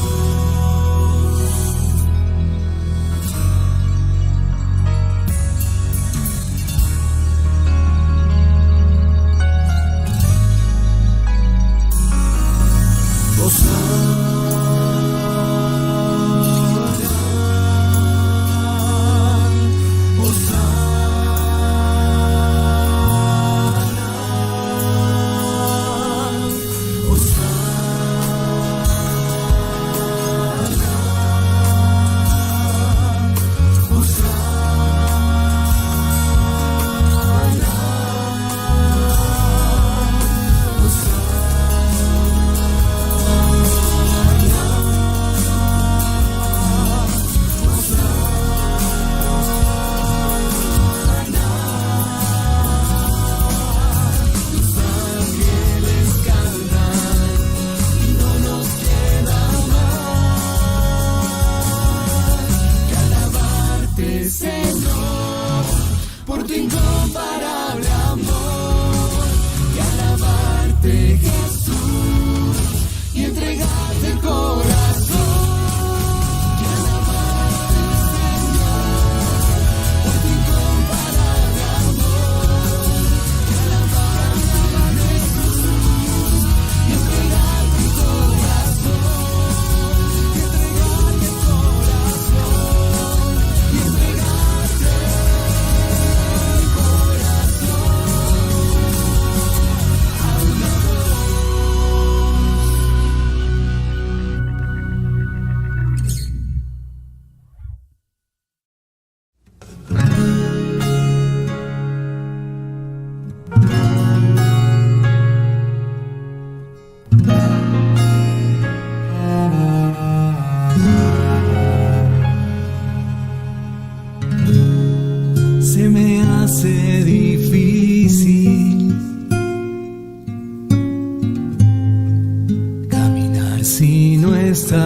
si no estás.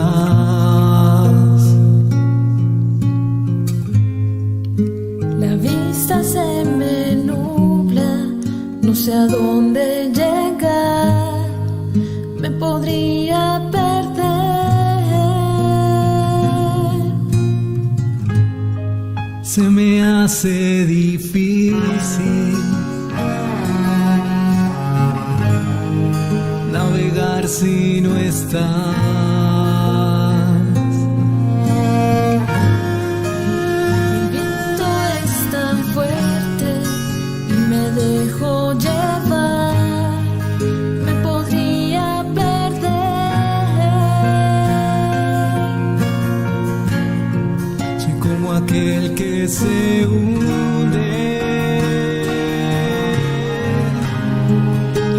La vista se me nubla, no sé a dónde llegar, me podría perder. Se me hace difícil navegar si no estás. El viento es tan fuerte y me dejo llevar, me podría perder. Soy como aquel que se hunde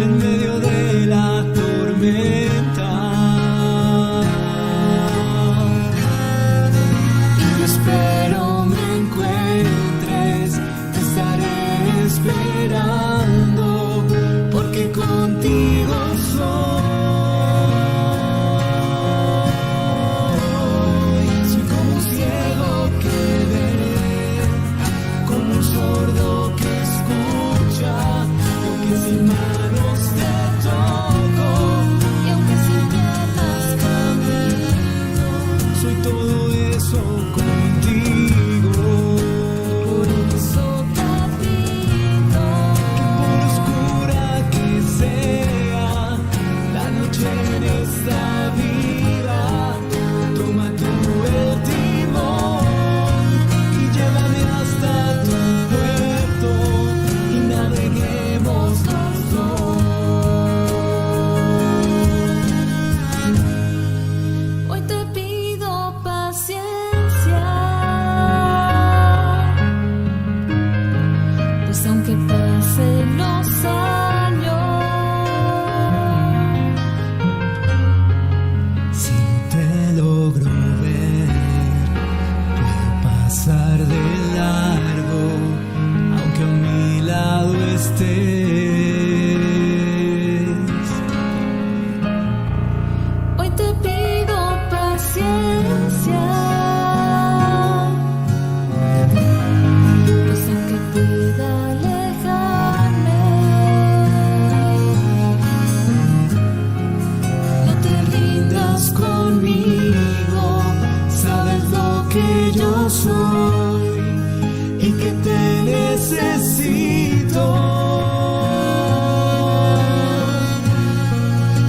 en medio de la tormenta. Y yo espero me encuentres, te estaré esperando, porque contigo soy. Soy como un ciego que ve, como un sordo que escucha, y aunque sin manos te toco, Y aunque sin piernas camino, soy todo eso contigo. por eso te pido Que por oscura que sea la noche en esta vida, toma tú el timón y llévame hasta tu puerto y naveguemos los dos. Hoy te pido paciencia, pues aunque pasen los años, Si te logro ver, puedo pasar de largo, aunque a mi lado estés. hoy te pido paciencia, pues aunque pueda alejarme, no te rindas conmigo, Sabes lo que yo soy y que te necesito.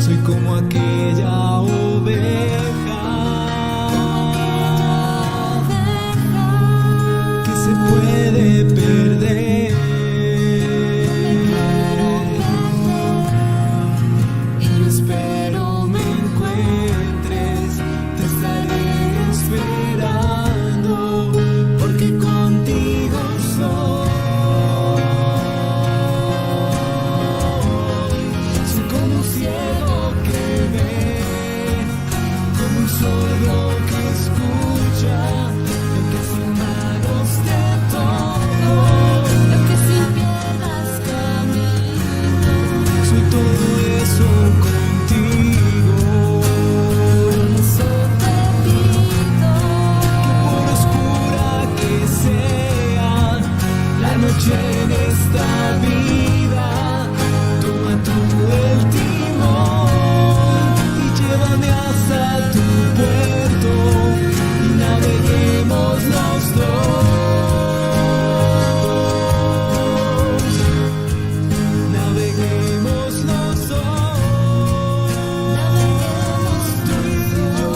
Soy como aquella oveja que se puede perder. Y yo espero me encuentres, te estaré esperando, porque contigo soy. Soy como un ciego que ve, como un sordo que escucha, y aunque sin manos te toco, y aunque sin piernas camino, soy todo eso contigo. por eso te pido Por oscura que sea la noche en esta vida, toma tú el timón y llévame hasta tu puerto y naveguemos los dos. Naveguemos los dos. naveguemos Tú y yo.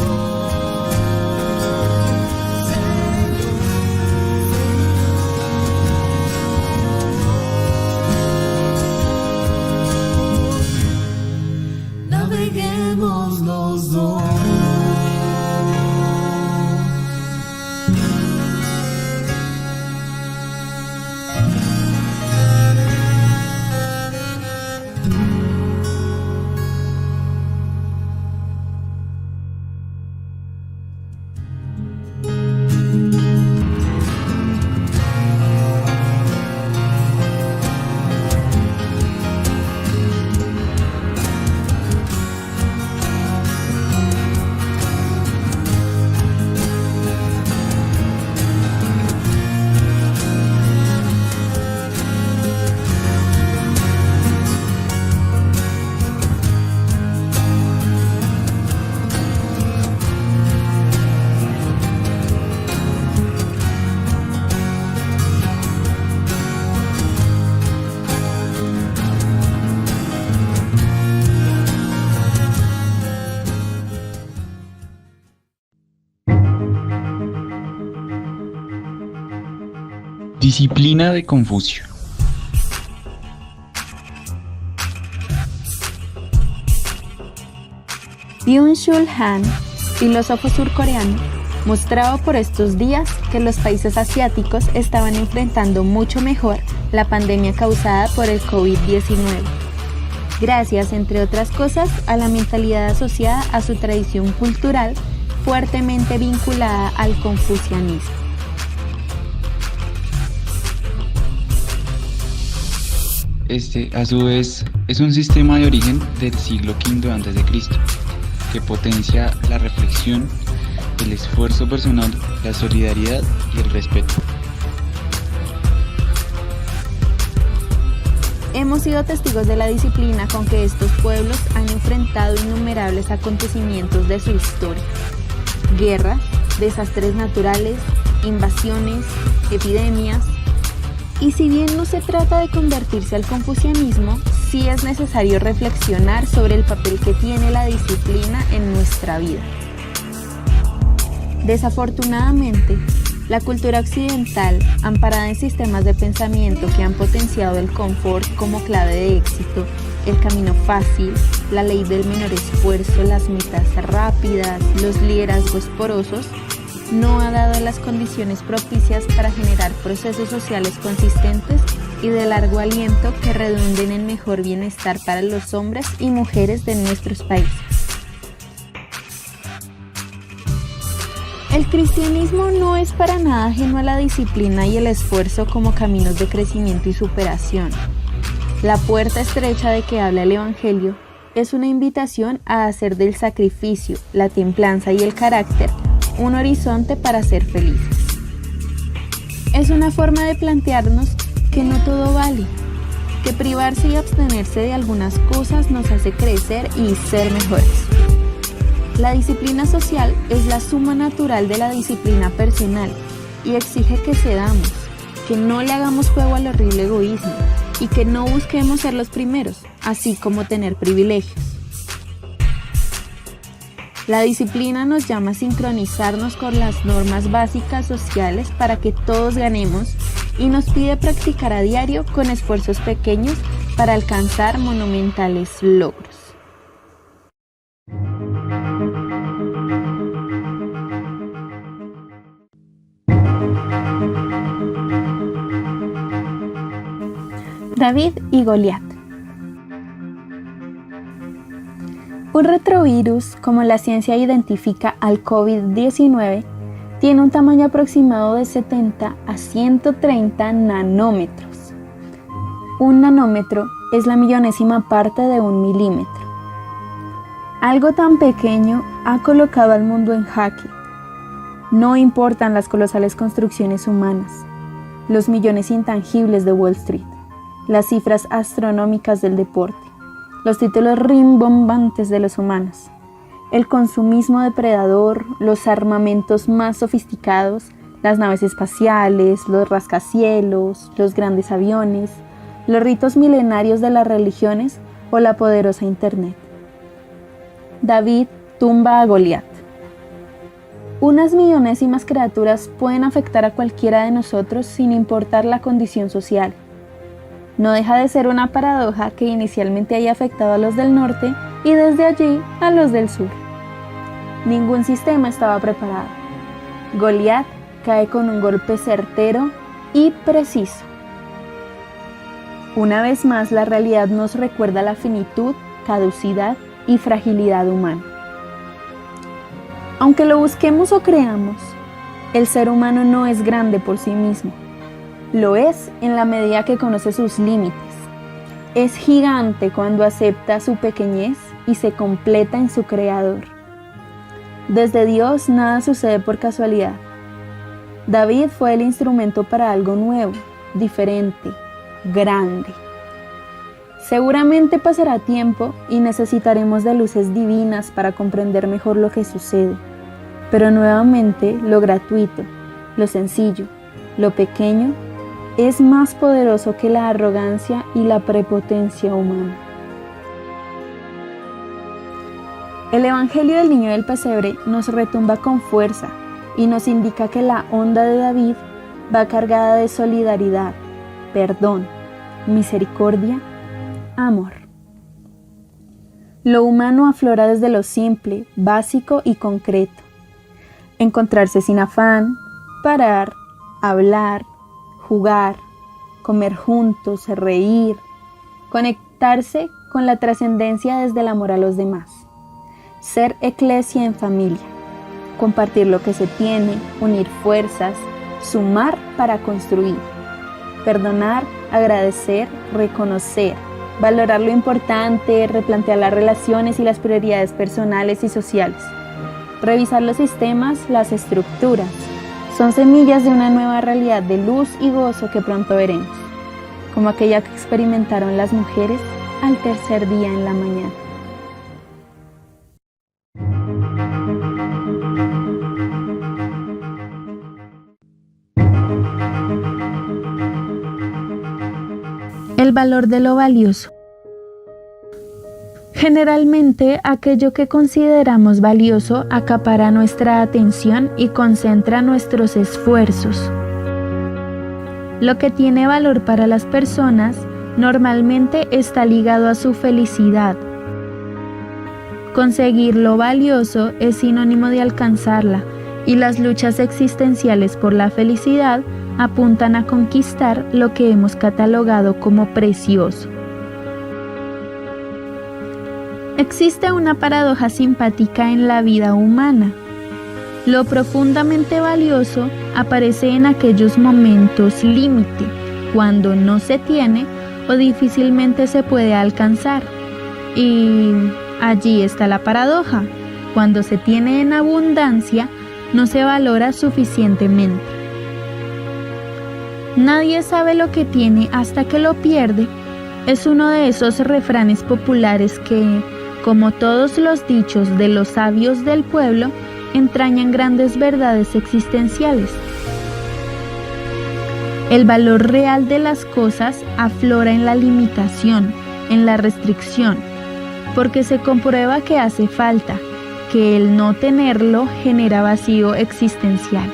Naveguemos los dos. Disciplina de Confucio. Byung-Chul Han, filósofo surcoreano, mostraba por estos días que los países asiáticos estaban enfrentando mucho mejor la pandemia causada por el COVID-19, gracias, entre otras cosas, a la mentalidad asociada a su tradición cultural fuertemente vinculada al confucianismo. Este, a su vez, es un sistema de origen del siglo V a.C., que potencia la reflexión, el esfuerzo personal, la solidaridad y el respeto. Hemos sido testigos de la disciplina con que estos pueblos han enfrentado innumerables acontecimientos de su historia: guerras, desastres naturales, invasiones, epidemias. Y si bien no se trata de convertirse al confucianismo, sí es necesario reflexionar sobre el papel que tiene la disciplina en nuestra vida. Desafortunadamente, la cultura occidental, amparada en sistemas de pensamiento que han potenciado el confort como clave de éxito, el camino fácil, la ley del menor esfuerzo, las metas rápidas, los liderazgos porosos, no ha dado las condiciones propicias para generar procesos sociales consistentes y de largo aliento que redunden en mejor bienestar para los hombres y mujeres de nuestros países. El cristianismo no es para nada ajeno a la disciplina y el esfuerzo como caminos de crecimiento y superación. La puerta estrecha de que habla el Evangelio es una invitación a hacer del sacrificio, la templanza y el carácter un horizonte para ser felices. Es una forma de plantearnos que no todo vale, que privarse y abstenerse de algunas cosas nos hace crecer y ser mejores. La disciplina social es la suma natural de la disciplina personal y exige que cedamos, que no le hagamos juego al horrible egoísmo y que no busquemos ser los primeros, así como tener privilegios. La disciplina nos llama a sincronizarnos con las normas básicas sociales para que todos ganemos y nos pide practicar a diario con esfuerzos pequeños para alcanzar monumentales logros. David y Goliat. Un retrovirus, como la ciencia identifica al COVID-19, tiene un tamaño aproximado de 70 a 130 nanómetros. Un nanómetro es la millonésima parte de un milímetro. Algo tan pequeño ha colocado al mundo en jaque. No importan las colosales construcciones humanas, los millones intangibles de Wall Street, las cifras astronómicas del deporte, los títulos rimbombantes de los humanos, el consumismo depredador, los armamentos más sofisticados, las naves espaciales, los rascacielos, los grandes aviones, los ritos milenarios de las religiones o la poderosa Internet. David tumba a Goliat. Unas millonésimas criaturas pueden afectar a cualquiera de nosotros sin importar la condición social. No deja de ser una paradoja que inicialmente haya afectado a los del norte y desde allí a los del sur. Ningún sistema estaba preparado. Goliat cae con un golpe certero y preciso. Una vez más, la realidad nos recuerda la finitud, caducidad y fragilidad humana. Aunque lo busquemos o creamos, el ser humano no es grande por sí mismo. Lo es en la medida que conoce sus límites. Es gigante cuando acepta su pequeñez y se completa en su Creador. Desde Dios nada sucede por casualidad. David fue el instrumento para algo nuevo, diferente, grande. Seguramente pasará tiempo y necesitaremos de luces divinas para comprender mejor lo que sucede. Pero nuevamente lo gratuito, lo sencillo, lo pequeño es más poderoso que la arrogancia y la prepotencia humana. El Evangelio del Niño del Pesebre nos retumba con fuerza y nos indica que la onda de David va cargada de solidaridad, perdón, misericordia, amor. Lo humano aflora desde lo simple, básico y concreto. Encontrarse sin afán, parar, hablar, jugar, comer juntos, reír, conectarse con la trascendencia desde el amor a los demás. Ser eclesia en familia, compartir lo que se tiene, unir fuerzas, sumar para construir, perdonar, agradecer, reconocer, valorar lo importante, replantear las relaciones y las prioridades personales y sociales, revisar los sistemas, las estructuras. Son semillas de una nueva realidad de luz y gozo que pronto veremos, como aquella que experimentaron las mujeres al tercer día en la mañana. El valor de lo valioso. Generalmente, aquello que consideramos valioso acapara nuestra atención y concentra nuestros esfuerzos. Lo que tiene valor para las personas normalmente está ligado a su felicidad. Conseguir lo valioso es sinónimo de alcanzarla, y las luchas existenciales por la felicidad apuntan a conquistar lo que hemos catalogado como precioso. Existe una paradoja simpática en la vida humana. Lo profundamente valioso aparece en aquellos momentos límite, cuando no se tiene o difícilmente se puede alcanzar. Y allí está la paradoja. Cuando se tiene en abundancia, no se valora suficientemente. Nadie sabe lo que tiene hasta que lo pierde. Es uno de esos refranes populares que, como todos los dichos de los sabios del pueblo, entrañan grandes verdades existenciales. El valor real de las cosas aflora en la limitación, en la restricción, porque se comprueba que hace falta, que el no tenerlo genera vacío existencial.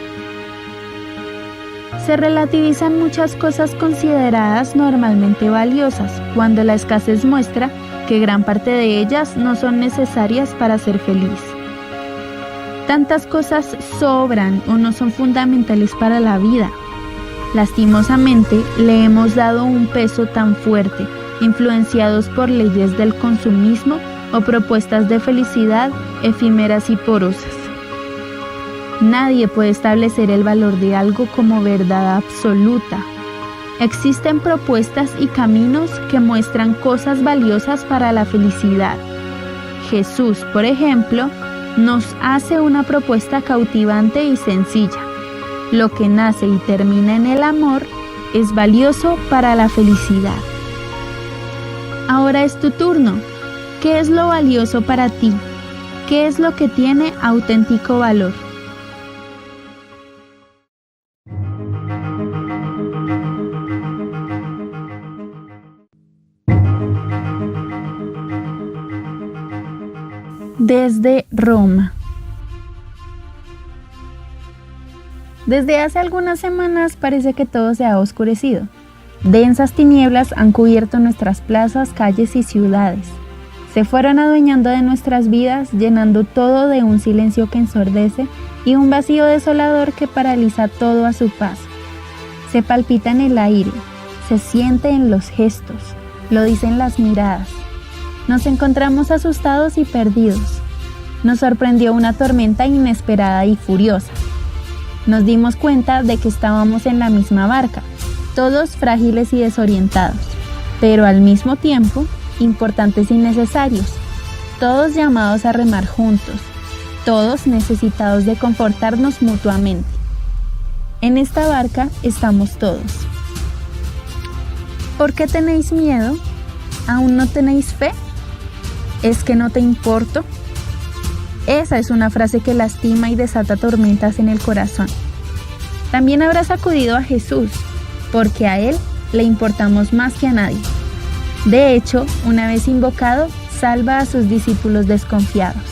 Se relativizan muchas cosas consideradas normalmente valiosas, cuando la escasez muestra que gran parte de ellas no son necesarias para ser feliz. Tantas cosas sobran o no son fundamentales para la vida. Lastimosamente, le hemos dado un peso tan fuerte, influenciados por leyes del consumismo o propuestas de felicidad efímeras y porosas. Nadie puede establecer el valor de algo como verdad absoluta. Existen propuestas y caminos que muestran cosas valiosas para la felicidad. Jesús, por ejemplo, nos hace una propuesta cautivante y sencilla. Lo que nace y termina en el amor es valioso para la felicidad. Ahora es tu turno. ¿Qué es lo valioso para ti? ¿Qué es lo que tiene auténtico valor? Desde Roma. Desde hace algunas semanas parece que todo se ha oscurecido. Densas tinieblas han cubierto nuestras plazas, calles y ciudades. Se fueron adueñando de nuestras vidas, llenando todo de un silencio que ensordece y un vacío desolador que paraliza todo a su paso. Se palpita en el aire, se siente en los gestos, lo dicen las miradas. Nos encontramos asustados y perdidos. Nos sorprendió una tormenta inesperada y furiosa. Nos dimos cuenta de que estábamos en la misma barca, todos frágiles y desorientados, pero al mismo tiempo importantes y necesarios, todos llamados a remar juntos, todos necesitados de confortarnos mutuamente. En esta barca estamos todos. ¿Por qué tenéis miedo? ¿Aún no tenéis fe? ¿Es que no te importo? Esa es una frase que lastima y desata tormentas en el corazón. También habrá sacudido a Jesús, porque a Él le importamos más que a nadie. De hecho, una vez invocado, salva a sus discípulos desconfiados.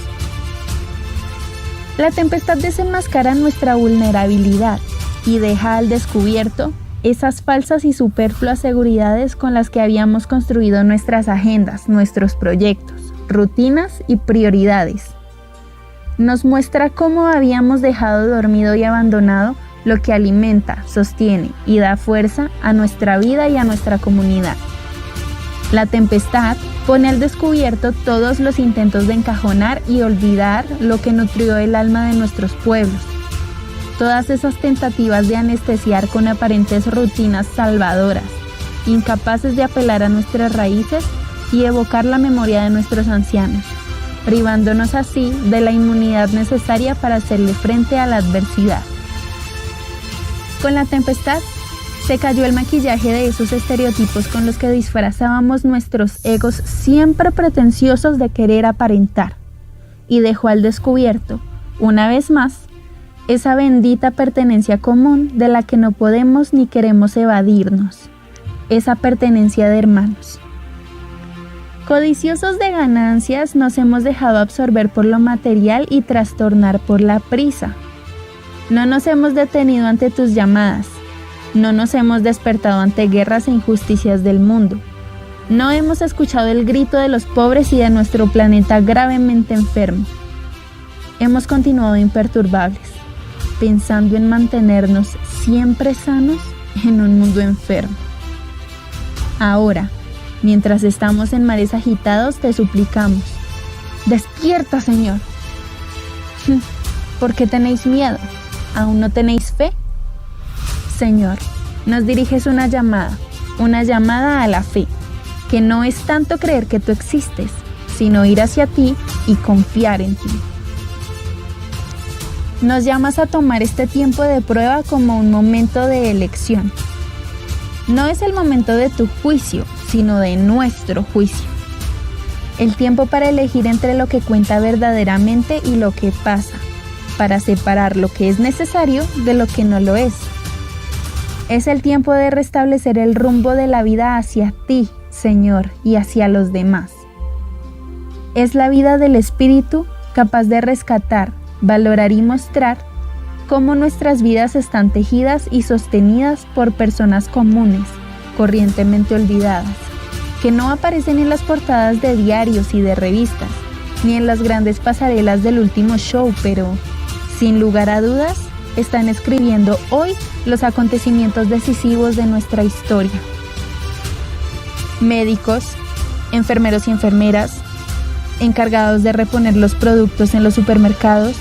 La tempestad desenmascara nuestra vulnerabilidad, y deja al descubierto esas falsas y superfluas seguridades con las que habíamos construido nuestras agendas, nuestros proyectos, rutinas y prioridades. Nos muestra cómo habíamos dejado dormido y abandonado lo que alimenta, sostiene y da fuerza a nuestra vida y a nuestra comunidad. La tempestad pone al descubierto todos los intentos de encajonar y olvidar lo que nutrió el alma de nuestros pueblos. Todas esas tentativas de anestesiar con aparentes rutinas salvadoras, incapaces de apelar a nuestras raíces y evocar la memoria de nuestros ancianos, privándonos así de la inmunidad necesaria para hacerle frente a la adversidad. Con la tempestad, se cayó el maquillaje de esos estereotipos con los que disfrazábamos nuestros egos siempre pretenciosos de querer aparentar, y dejó al descubierto, una vez más, esa bendita pertenencia común de la que no podemos ni queremos evadirnos, esa pertenencia de hermanos. Codiciosos de ganancias, nos hemos dejado absorber por lo material y trastornar por la prisa. No nos hemos detenido ante tus llamadas. No nos hemos despertado ante guerras e injusticias del mundo. No hemos escuchado el grito de los pobres y de nuestro planeta gravemente enfermo. Hemos continuado imperturbables, pensando en mantenernos siempre sanos en un mundo enfermo. Ahora, mientras estamos en mares agitados, te suplicamos: ¡despierta, Señor! ¿Por qué tenéis miedo? ¿Aún no tenéis fe? Señor, nos diriges una llamada a la fe, que no es tanto creer que tú existes, sino ir hacia ti y confiar en ti. Nos llamas a tomar este tiempo de prueba como un momento de elección. No es el momento de tu juicio, sino de nuestro juicio. El tiempo para elegir entre lo que cuenta verdaderamente y lo que pasa, para separar lo que es necesario de lo que no lo es. Es el tiempo de restablecer el rumbo de la vida hacia ti, Señor, y hacia los demás. Es la vida del Espíritu capaz de rescatar, valorar y mostrar cómo nuestras vidas están tejidas y sostenidas por personas comunes, corrientemente olvidadas, que no aparecen en las portadas de diarios y de revistas, ni en las grandes pasarelas del último show, pero, sin lugar a dudas, están escribiendo hoy los acontecimientos decisivos de nuestra historia. Médicos, enfermeros y enfermeras, encargados de reponer los productos en los supermercados,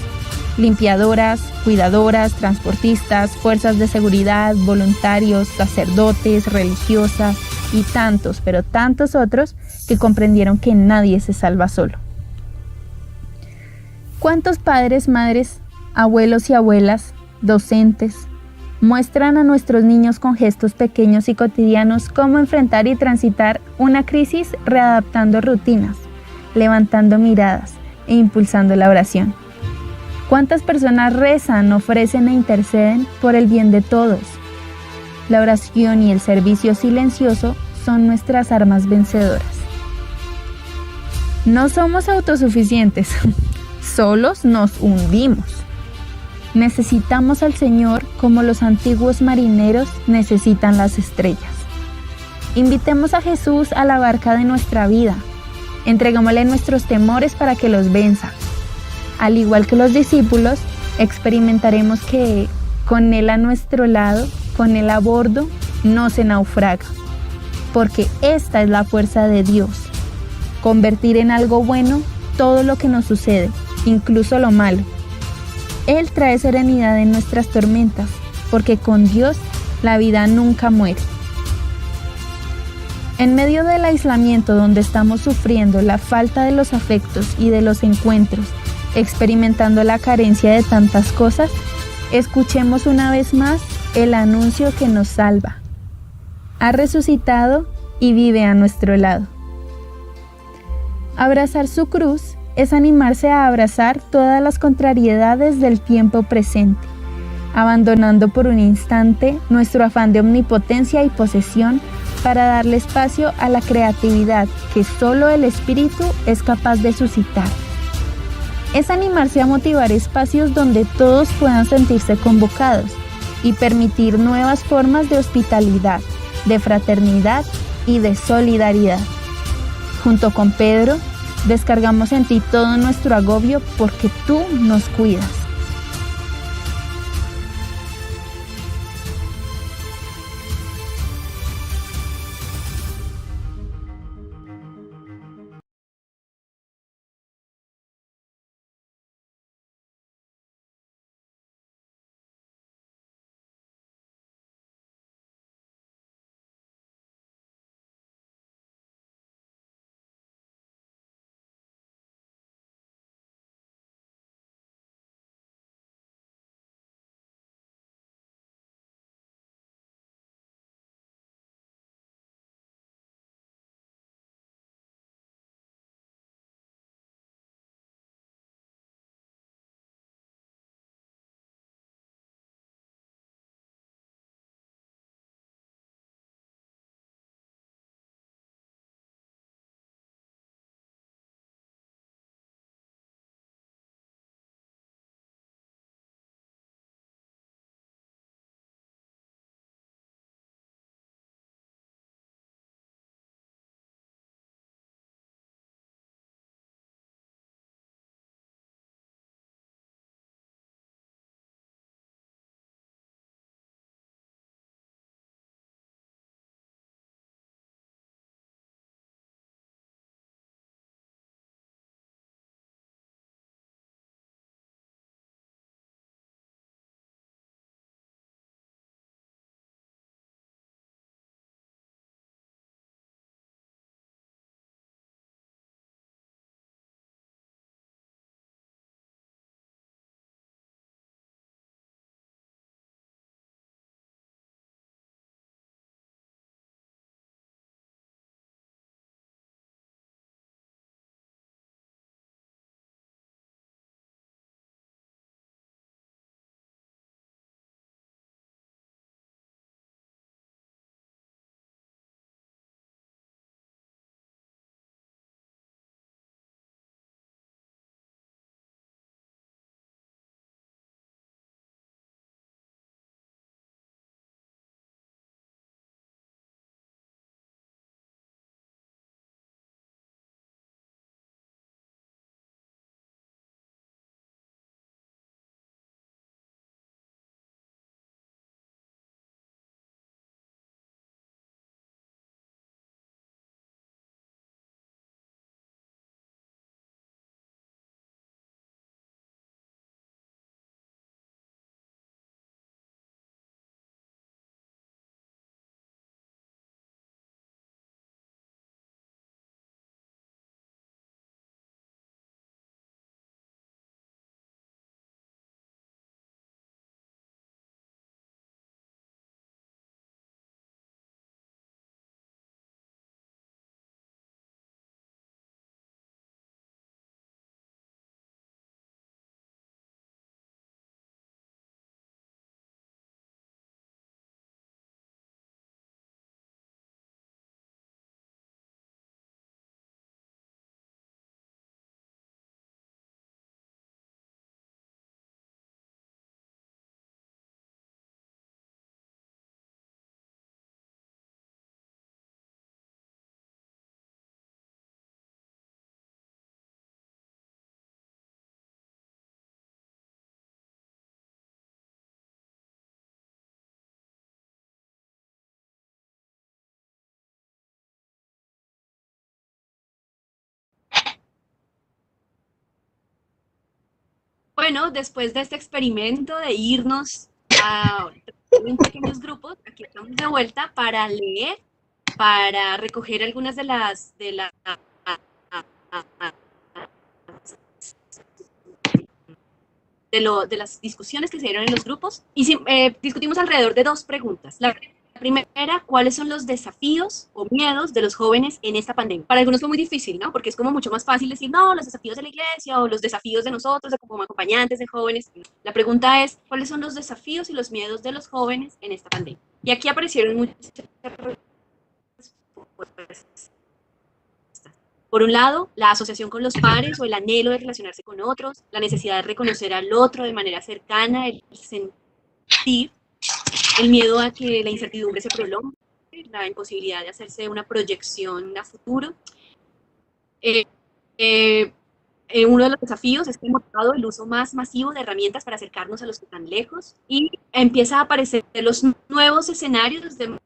limpiadoras, cuidadoras, transportistas, fuerzas de seguridad, voluntarios, sacerdotes, religiosas y tantos, pero tantos otros que comprendieron que nadie se salva solo. ¿Cuántos padres, madres, abuelos y abuelas, docentes, muestran a nuestros niños con gestos pequeños y cotidianos cómo enfrentar y transitar una crisis readaptando rutinas, levantando miradas e impulsando la oración? ¿Cuántas personas rezan, ofrecen e interceden por el bien de todos? La oración y el servicio silencioso son nuestras armas vencedoras. No somos autosuficientes, solos nos hundimos. Necesitamos al Señor como los antiguos marineros necesitan las estrellas. Invitemos a Jesús a la barca de nuestra vida. Entreguémosle nuestros temores para que los venza. Al igual que los discípulos, experimentaremos que con Él a nuestro lado, con Él a bordo, no se naufraga. Porque esta es la fuerza de Dios. Convertir en algo bueno todo lo que nos sucede, incluso lo malo. Él trae serenidad en nuestras tormentas, porque con Dios la vida nunca muere. En medio del aislamiento donde estamos sufriendo la falta de los afectos y de los encuentros, experimentando la carencia de tantas cosas, escuchemos una vez más el anuncio que nos salva. Ha resucitado y vive a nuestro lado. Abrazar su cruz es animarse a abrazar todas las contrariedades del tiempo presente, abandonando por un instante nuestro afán de omnipotencia y posesión para darle espacio a la creatividad que solo el Espíritu es capaz de suscitar. Es animarse a motivar espacios donde todos puedan sentirse convocados, y permitir nuevas formas de hospitalidad, de fraternidad y de solidaridad. Junto con Pedro, descargamos en ti todo nuestro agobio porque tú nos cuidas. Bueno, después de este experimento de irnos en pequeños grupos, aquí estamos de vuelta para leer, para recoger algunas de las discusiones que se dieron en los grupos y discutimos alrededor de dos preguntas. La primera, ¿cuáles son los desafíos o miedos de los jóvenes en esta pandemia? Para algunos fue muy difícil, ¿no? Porque es como mucho más fácil decir, no, los desafíos de la iglesia o los desafíos de nosotros como acompañantes de jóvenes. La pregunta es, ¿cuáles son los desafíos y los miedos de los jóvenes en esta pandemia? Y aquí aparecieron muchas respuestas. Por un lado, la asociación con los pares o el anhelo de relacionarse con otros, la necesidad de reconocer al otro de manera cercana, el sentir el miedo a que la incertidumbre se prolongue, la imposibilidad de hacerse una proyección a futuro. Eh, eh, Uno de los desafíos es que hemos notado el uso más masivo de herramientas para acercarnos a los que están lejos y empieza a aparecer los nuevos escenarios de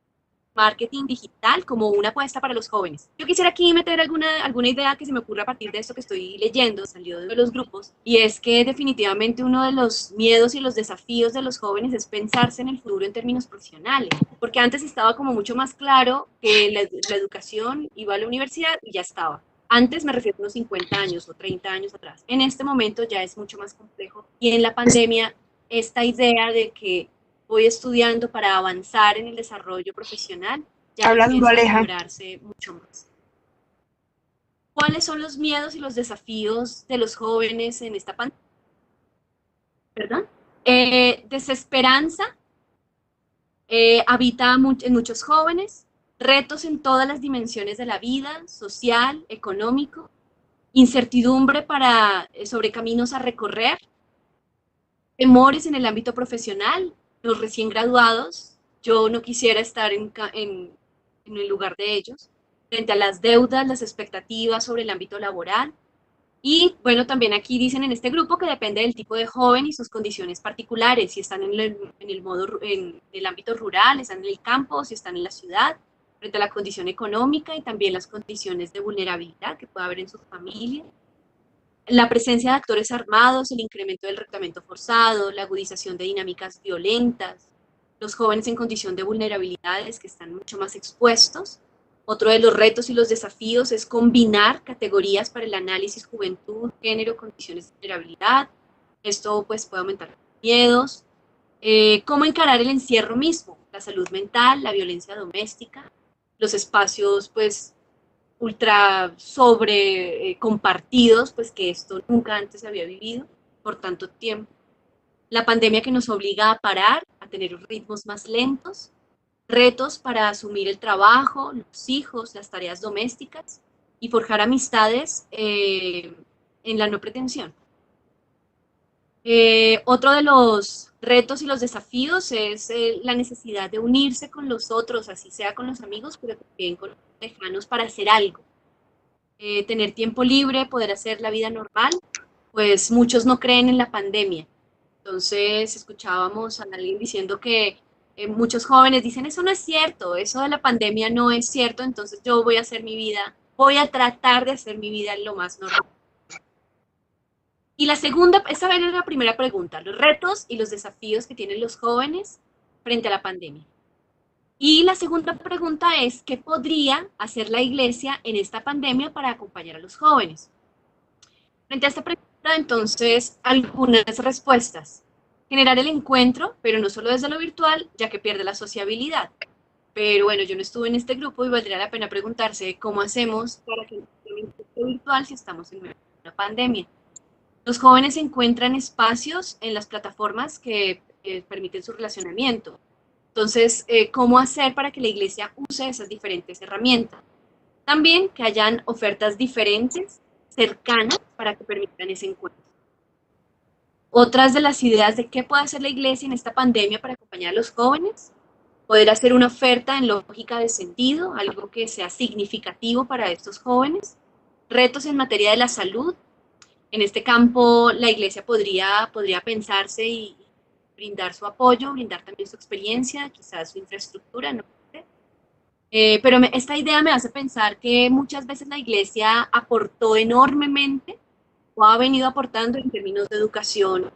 marketing digital como una apuesta para los jóvenes. Yo quisiera aquí meter alguna idea que se me ocurra a partir de esto que estoy leyendo, salió de los grupos, y es que definitivamente uno de los miedos y los desafíos de los jóvenes es pensarse en el futuro en términos profesionales, porque antes estaba como mucho más claro que la educación iba a la universidad y ya estaba. Antes me refiero a unos 50 años o 30 años atrás. En este momento ya es mucho más complejo y en la pandemia esta idea de que voy estudiando para avanzar en el desarrollo profesional ya Habla duro, empieza a Aleja. quebrarse mucho más. ¿Cuáles son los miedos y los desafíos de los jóvenes en esta pandemia? ¿Perdón? Desesperanza habita en muchos jóvenes, retos en todas las dimensiones de la vida, social, económico, incertidumbre sobre caminos a recorrer, temores en el ámbito profesional, los recién graduados, yo no quisiera estar en el lugar de ellos, frente a las deudas, las expectativas sobre el ámbito laboral. Y bueno, también aquí dicen en este grupo que depende del tipo de joven y sus condiciones particulares, si están en el ámbito rural, están en el campo, si están en la ciudad, frente a la condición económica y también las condiciones de vulnerabilidad que puede haber en sus familias. La presencia de actores armados, el incremento del reclutamiento forzado, la agudización de dinámicas violentas, los jóvenes en condición de vulnerabilidades que están mucho más expuestos. Otro de los retos y los desafíos es combinar categorías para el análisis juventud, género, condiciones de vulnerabilidad. Esto pues puede aumentar los miedos. Cómo encarar el encierro mismo, la salud mental, la violencia doméstica, los espacios pues ultra compartidos, pues que esto nunca antes se había vivido por tanto tiempo. La pandemia que nos obliga a parar, a tener ritmos más lentos, retos para asumir el trabajo, los hijos, las tareas domésticas y forjar amistades en la no pretensión. Otro de los retos y los desafíos es la necesidad de unirse con los otros, así sea con los amigos, pero también con los lejanos para hacer algo. Tener tiempo libre, poder hacer la vida normal, pues muchos no creen en la pandemia. Entonces escuchábamos a alguien diciendo que muchos jóvenes dicen, eso no es cierto, eso de la pandemia no es cierto, entonces yo voy a hacer mi vida, voy a tratar de hacer mi vida lo más normal. Y esa era la primera pregunta, los retos y los desafíos que tienen los jóvenes frente a la pandemia. Y la segunda pregunta es, ¿qué podría hacer la iglesia en esta pandemia para acompañar a los jóvenes? Frente a esta pregunta, entonces, algunas respuestas. Generar el encuentro, pero no solo desde lo virtual, ya que pierde la sociabilidad. Pero bueno, yo no estuve en este grupo y valdría la pena preguntarse cómo hacemos para que no sea un encuentro virtual si estamos en una pandemia. Los jóvenes encuentran espacios en las plataformas que permiten su relacionamiento. Entonces, ¿cómo hacer para que la iglesia use esas diferentes herramientas? También que hayan ofertas diferentes, cercanas, para que permitan ese encuentro. Otras de las ideas de qué puede hacer la iglesia en esta pandemia para acompañar a los jóvenes, poder hacer una oferta en lógica de sentido, algo que sea significativo para estos jóvenes, retos en materia de la salud. En este campo la iglesia podría pensarse y brindar su apoyo, brindar también su experiencia, quizás su infraestructura, no sé. Pero esta idea me hace pensar que muchas veces la iglesia aportó enormemente o ha venido aportando en términos de educación,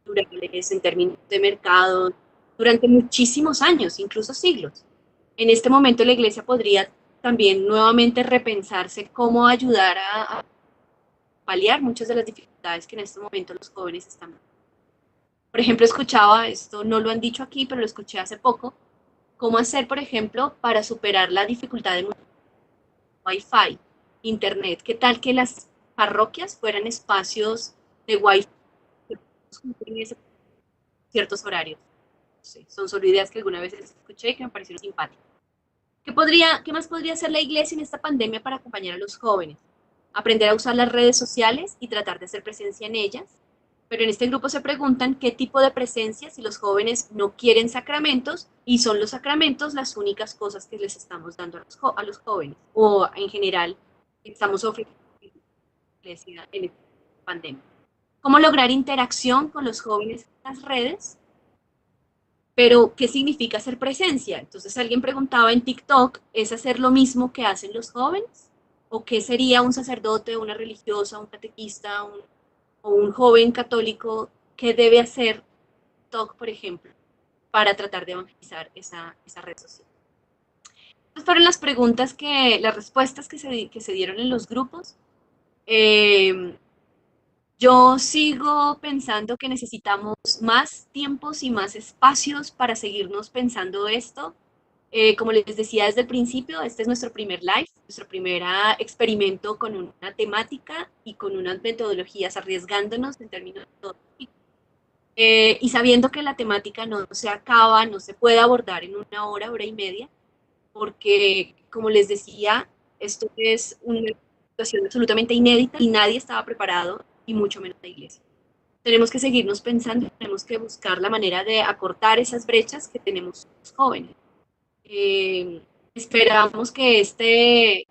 en términos de mercado, durante muchísimos años, incluso siglos. En este momento la iglesia podría también nuevamente repensarse cómo ayudar a paliar muchas de las dificultades que en este momento los jóvenes están. Por ejemplo, escuchaba, esto no lo han dicho aquí, pero lo escuché hace poco, cómo hacer, por ejemplo, para superar la dificultad de Wi-Fi, Internet. ¿Qué tal que las parroquias fueran espacios de Wi-Fi en ciertos horarios? Sí, son solo ideas que alguna vez escuché y que me parecieron simpáticas. ¿Qué más podría hacer la iglesia en esta pandemia para acompañar a los jóvenes? Aprender a usar las redes sociales y tratar de hacer presencia en ellas, pero en este grupo se preguntan qué tipo de presencia si los jóvenes no quieren sacramentos y son los sacramentos las únicas cosas que les estamos dando a los jóvenes o en general estamos ofreciendo en la iglesia en esta pandemia. ¿Cómo lograr interacción con los jóvenes en las redes? Pero, ¿qué significa hacer presencia? Entonces alguien preguntaba en TikTok, ¿es hacer lo mismo que hacen los jóvenes? ¿O qué sería un sacerdote, una religiosa, un catequista, o un joven católico que debe hacer TikTok, por ejemplo, para tratar de evangelizar esa red social? Estas fueron las preguntas las respuestas que se dieron en los grupos. Yo sigo pensando que necesitamos más tiempos y más espacios para seguirnos pensando esto. Como les decía desde el principio, este es nuestro primer live, nuestro primer experimento con una temática y con unas metodologías, arriesgándonos en términos metodológicos. Y sabiendo que la temática no se acaba, no se puede abordar en una hora, hora y media, porque, como les decía, esto es una situación absolutamente inédita y nadie estaba preparado, y mucho menos la iglesia. Tenemos que seguirnos pensando, tenemos que buscar la manera de acortar esas brechas que tenemos los jóvenes. Esperamos que este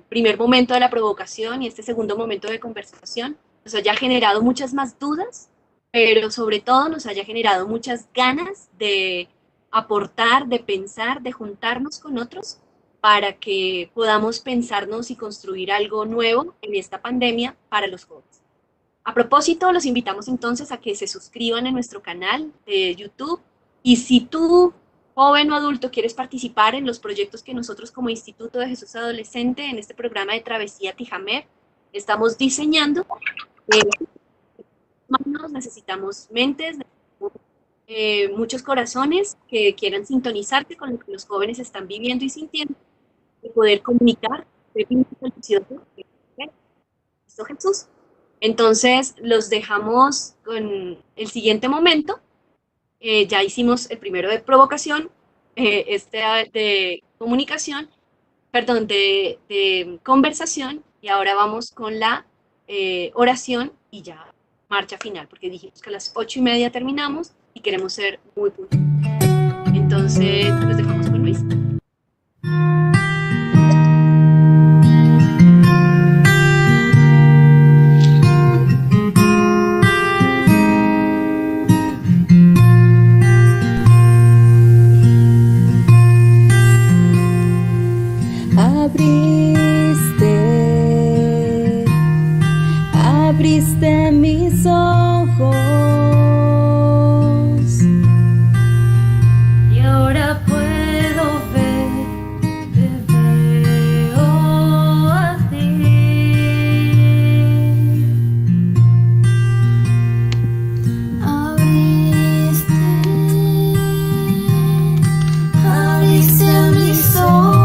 primer momento de la provocación y este segundo momento de conversación nos haya generado muchas más dudas, pero sobre todo nos haya generado muchas ganas de aportar, de pensar, de juntarnos con otros para que podamos pensarnos y construir algo nuevo en esta pandemia para los jóvenes. A propósito, los invitamos entonces a que se suscriban en nuestro canal de YouTube, y si tú, joven o adulto, quieres participar en los proyectos que nosotros como Instituto de Jesús Adolescente en este programa de Travesía Tijamer estamos diseñando, manos, necesitamos mentes, muchos corazones que quieran sintonizarse con lo que los jóvenes están viviendo y sintiendo, de poder comunicar de Cristo Jesús. Entonces los dejamos con el siguiente momento. Ya hicimos el primero de provocación, de comunicación, perdón, de conversación, y ahora vamos con la oración y ya marcha final, porque dijimos que a las 8:30 terminamos y queremos ser muy puntuales. Entonces los dejamos con Luis. Abriste mis ojos y ahora puedo ver, te veo a ti. Abriste mis ojos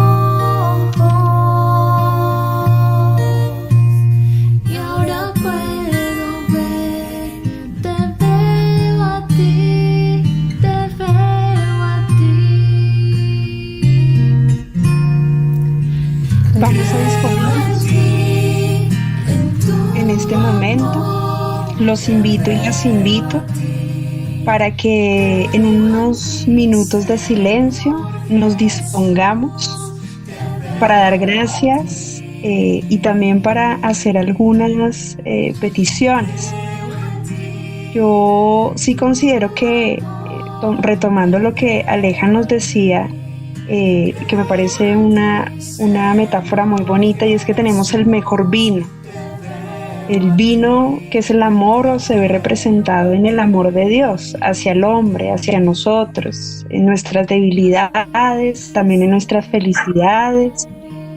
y ahora puedo ver, te veo a ti, te veo a ti. Vamos a disponernos en este momento. Los invito y las invito para que en unos minutos de silencio nos dispongamos para dar gracias y también para hacer algunas peticiones. Yo sí considero que, retomando lo que Aleja nos decía, que me parece una metáfora muy bonita, y es que tenemos el mejor vino. El vino, que es el amor, se ve representado en el amor de Dios hacia el hombre, hacia nosotros, en nuestras debilidades, también en nuestras felicidades,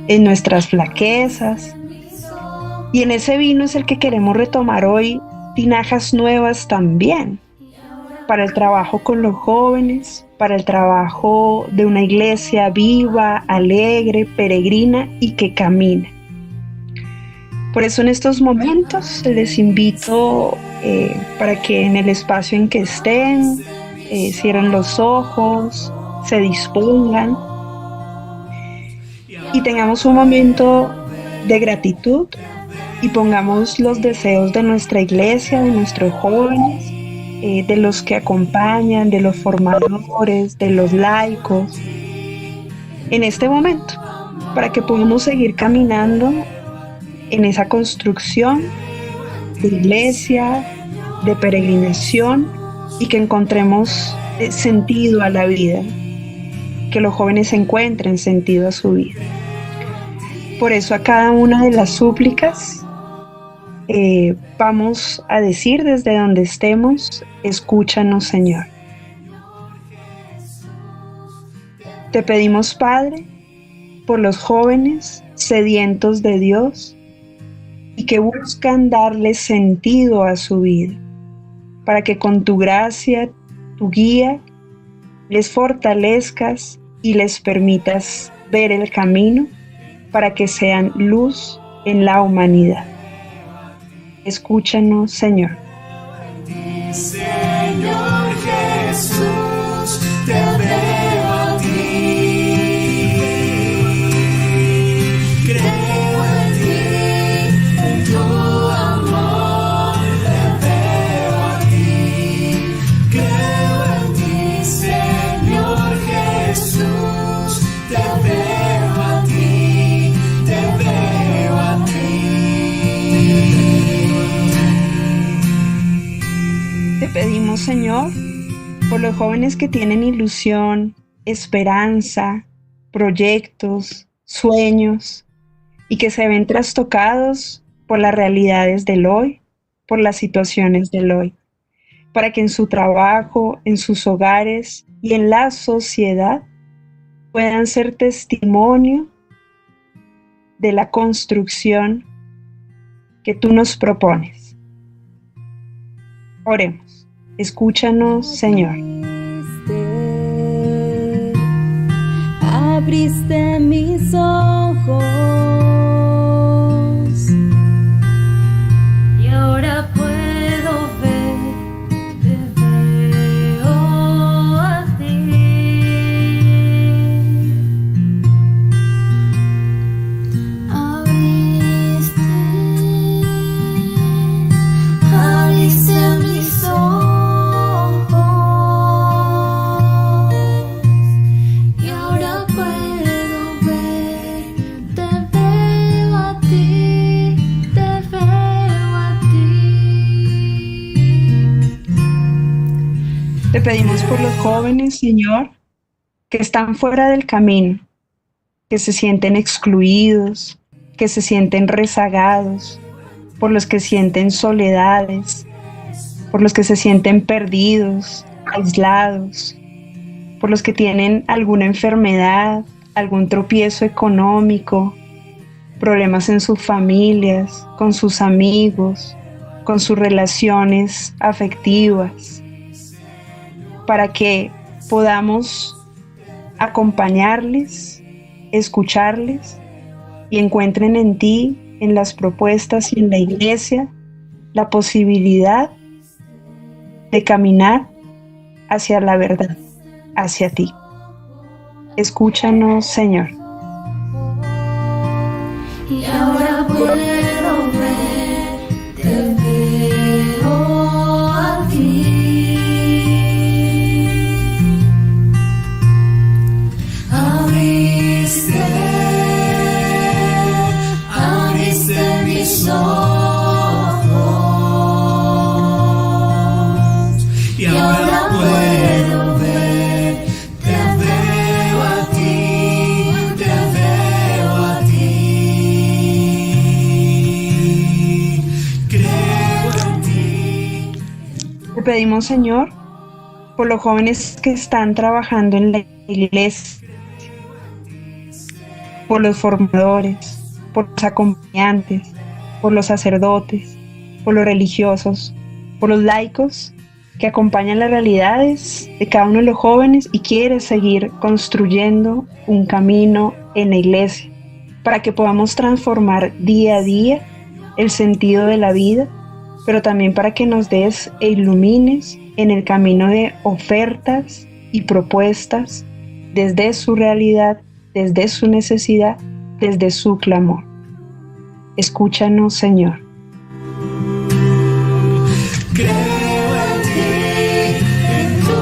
en nuestras flaquezas. Y en ese vino es el que queremos retomar hoy tinajas nuevas también, para el trabajo con los jóvenes, para el trabajo de una iglesia viva, alegre, peregrina y que camina. Por eso en estos momentos les invito para que en el espacio en que estén, cierren los ojos, se dispongan y tengamos un momento de gratitud y pongamos los deseos de nuestra iglesia, de nuestros jóvenes, de los que acompañan, de los formadores, de los laicos, en este momento, para que podamos seguir caminando en esa construcción de iglesia, de peregrinación, y que encontremos sentido a la vida, que los jóvenes encuentren sentido a su vida. Por eso a cada una de las súplicas vamos a decir desde donde estemos: escúchanos, Señor. Te pedimos, Padre, por los jóvenes sedientos de Dios y que buscan darle sentido a su vida, para que con tu gracia, tu guía, les fortalezcas y les permitas ver el camino para que sean luz en la humanidad. Escúchanos, Señor. Señor Jesús, te veo a ti. Creo en ti, en tu amor, te veo a ti. Creo en ti, Señor Jesús, te veo a ti, te veo a ti. Te pedimos, Señor, por los jóvenes que tienen ilusión, esperanza, proyectos, sueños, y que se ven trastocados por las realidades del hoy, por las situaciones del hoy, para que en su trabajo, en sus hogares y en la sociedad puedan ser testimonio de la construcción que tú nos propones. Oremos. Escúchanos, Señor. Abriste mis ojos y ahora puedo ver, te veo a ti. Abriste mis ojos. Te pedimos por los jóvenes, Señor, que están fuera del camino, que se sienten excluidos, que se sienten rezagados, por los que sienten soledades, por los que se sienten perdidos, aislados, por los que tienen alguna enfermedad, algún tropiezo económico, problemas en sus familias, con sus amigos, con sus relaciones afectivas, para que podamos acompañarles, escucharles y encuentren en ti, en las propuestas y en la iglesia, la posibilidad de caminar hacia la verdad, hacia ti. Escúchanos, Señor. Y ahora puedo ver, te veo a ti. Abriste mis ojos y ahora puedo ver, te veo a ti, te veo a ti. Creo en ti. Te pedimos, Señor, por los jóvenes que están trabajando en la iglesia, por los formadores, por los acompañantes, por los sacerdotes, por los religiosos, por los laicos que acompañan las realidades de cada uno de los jóvenes y quiere seguir construyendo un camino en la iglesia para que podamos transformar día a día el sentido de la vida, pero también para que nos des e ilumines en el camino de ofertas y propuestas desde su realidad, desde su necesidad, desde su clamor. Escúchanos, Señor. Creo en ti, en tu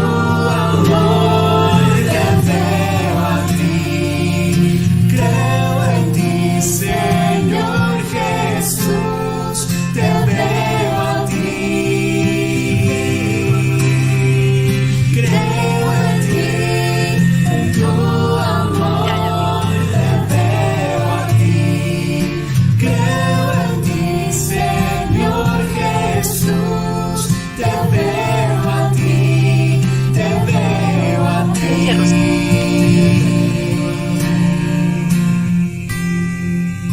amor, te veo a ti. Creo en ti, Señor Jesús, te veo a ti. Creo en ti, en tu amor, te veo a ti. Creo en ti, Señor Jesús, te veo a ti, te veo a ti.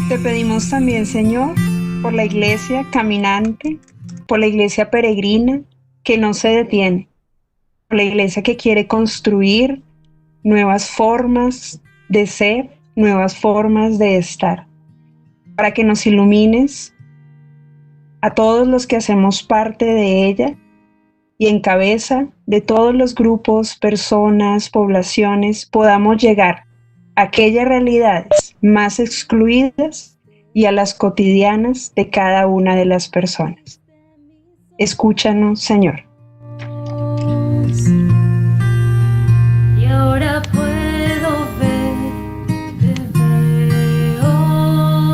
Te pedimos también, Señor, por la iglesia caminante, por la iglesia peregrina que no se detiene, por la iglesia que quiere construir nuevas formas de ser, nuevas formas de estar, para que nos ilumines a todos los que hacemos parte de ella y en cabeza de todos los grupos, personas, poblaciones, podamos llegar a aquellas realidades más excluidas y a las cotidianas de cada una de las personas. Escúchanos, Señor. Y ahora puedo ver, te veo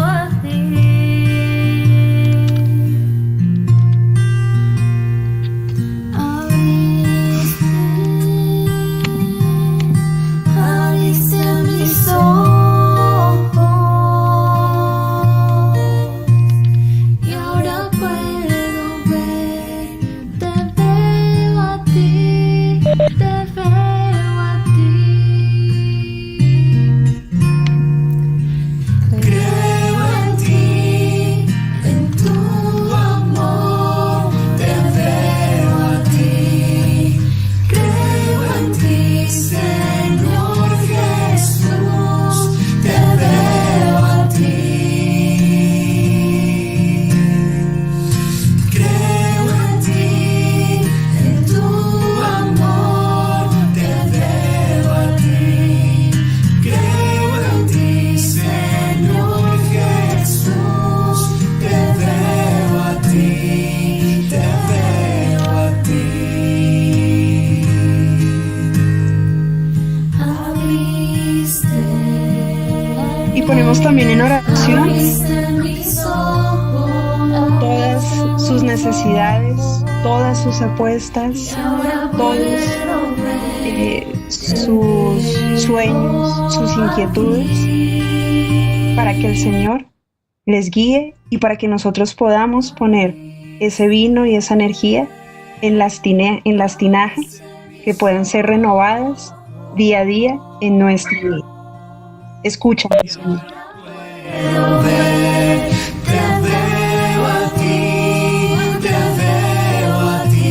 a ti. Abriste mis ojos. Y ahora puedo ver, te veo a ti, te veo a ti. Creo en ti, en tu amor, te veo a ti. Creo en ti, Señor Jesús, te veo a ti. Creo en ti, en tu amor, te veo a ti. Creo en ti, Señor Jesús, te veo a ti, te veo a ti. Abriste, Y ponemos también en oración abriste mis ojos. todas sus necesidades, todas sus apuestas, Ahora todos puedo ver, sus sueños, sus inquietudes, para que el Señor les guíe y para que nosotros podamos poner ese vino y esa energía en las tinajas que puedan ser renovadas día a día en nuestra vida. Escúchanos, Señor. Puedo ver, te veo a ti, te veo a ti.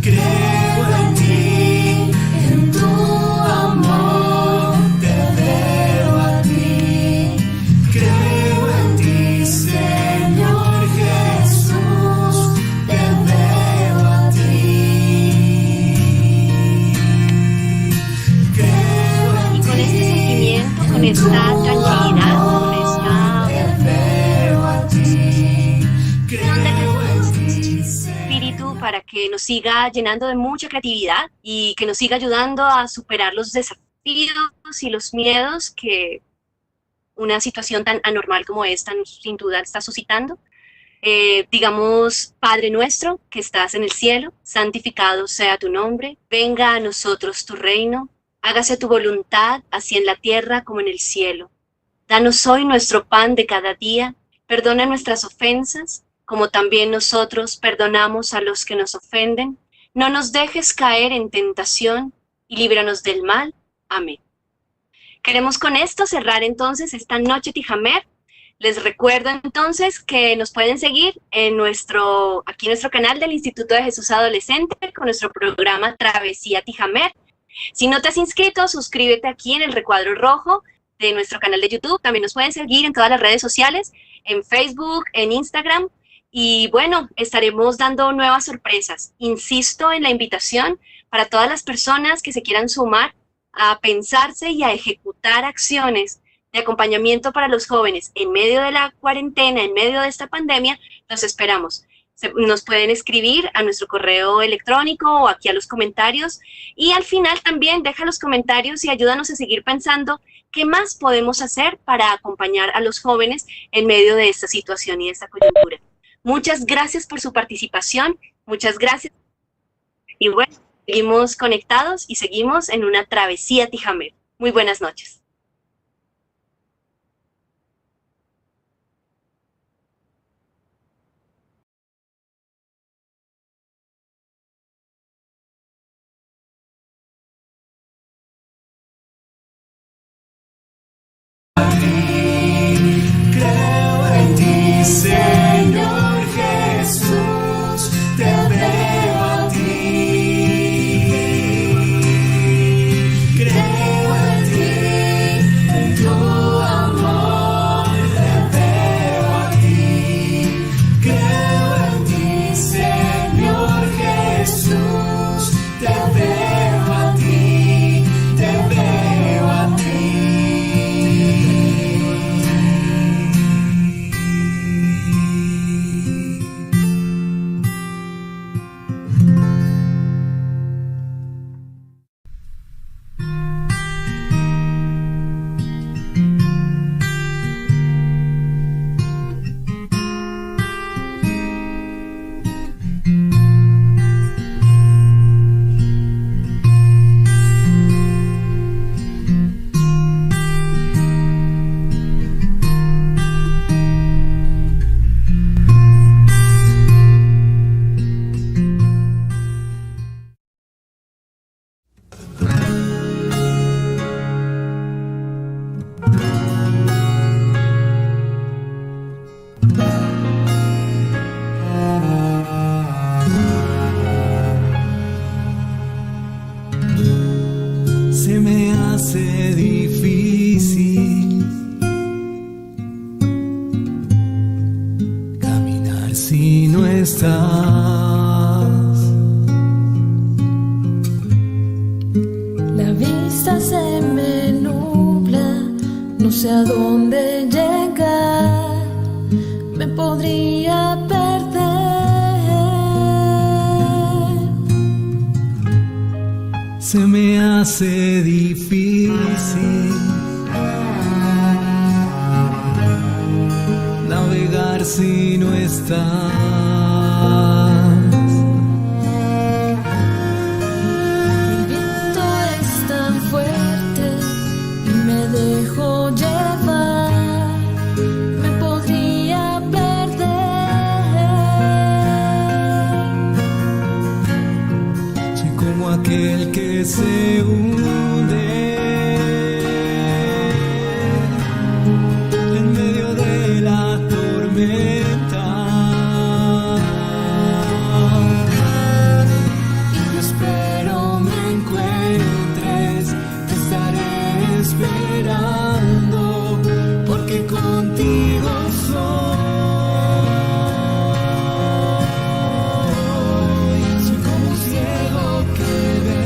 Creo en ti, en tu amor, te veo a ti. Creo en ti, Señor Jesús, te veo a ti. Creo Y con este sentimiento, con esta tranquilidad, con esta espíritu para que nos siga llenando de mucha creatividad y que nos siga ayudando a superar los desafíos y los miedos que una situación tan anormal como esta sin duda está suscitando. Digamos, Padre nuestro que estás en el cielo, santificado sea tu nombre, venga a nosotros tu reino, hágase tu voluntad, así en la tierra como en el cielo. Danos hoy nuestro pan de cada día, perdona nuestras ofensas, como también nosotros perdonamos a los que nos ofenden. No nos dejes caer en tentación y líbranos del mal. Amén. Queremos con esto cerrar entonces esta noche Tijamer. Les recuerdo entonces que nos pueden seguir en nuestro canal del Instituto de Jesús Adolescente con nuestro programa Travesía Tijamer. Si no te has inscrito, suscríbete aquí en el recuadro rojo de nuestro canal de YouTube. También nos pueden seguir en todas las redes sociales, en Facebook, en Instagram. Y bueno, estaremos dando nuevas sorpresas. Insisto en la invitación para todas las personas que se quieran sumar a pensarse y a ejecutar acciones de acompañamiento para los jóvenes en medio de la cuarentena, en medio de esta pandemia, los esperamos. Nos pueden escribir a nuestro correo electrónico o aquí a los comentarios, y al final también deja los comentarios y ayúdanos a seguir pensando qué más podemos hacer para acompañar a los jóvenes en medio de esta situación y de esta coyuntura. Muchas gracias por su participación, muchas gracias. Y bueno, seguimos conectados y seguimos en una travesía Tijamel. Muy buenas noches. Creo en ti, Señor Jesús, te veo a ti. Creo en ti, en tu amor, te veo a ti. Creo en ti, Señor Jesús, te veo a ti, te veo a ti. Se me hace difícil caminar si no estás. La vista se me nubla, no sé a dónde llegar, me podría perder. Se me hace difícil navegar si no estás. El viento es tan fuerte y me dejo llevar, me podría perder. Soy como aquel que se hunde en medio de la tormenta. Y yo espero me encuentres, te estaré esperando, porque contigo soy. Soy como un ciego que ve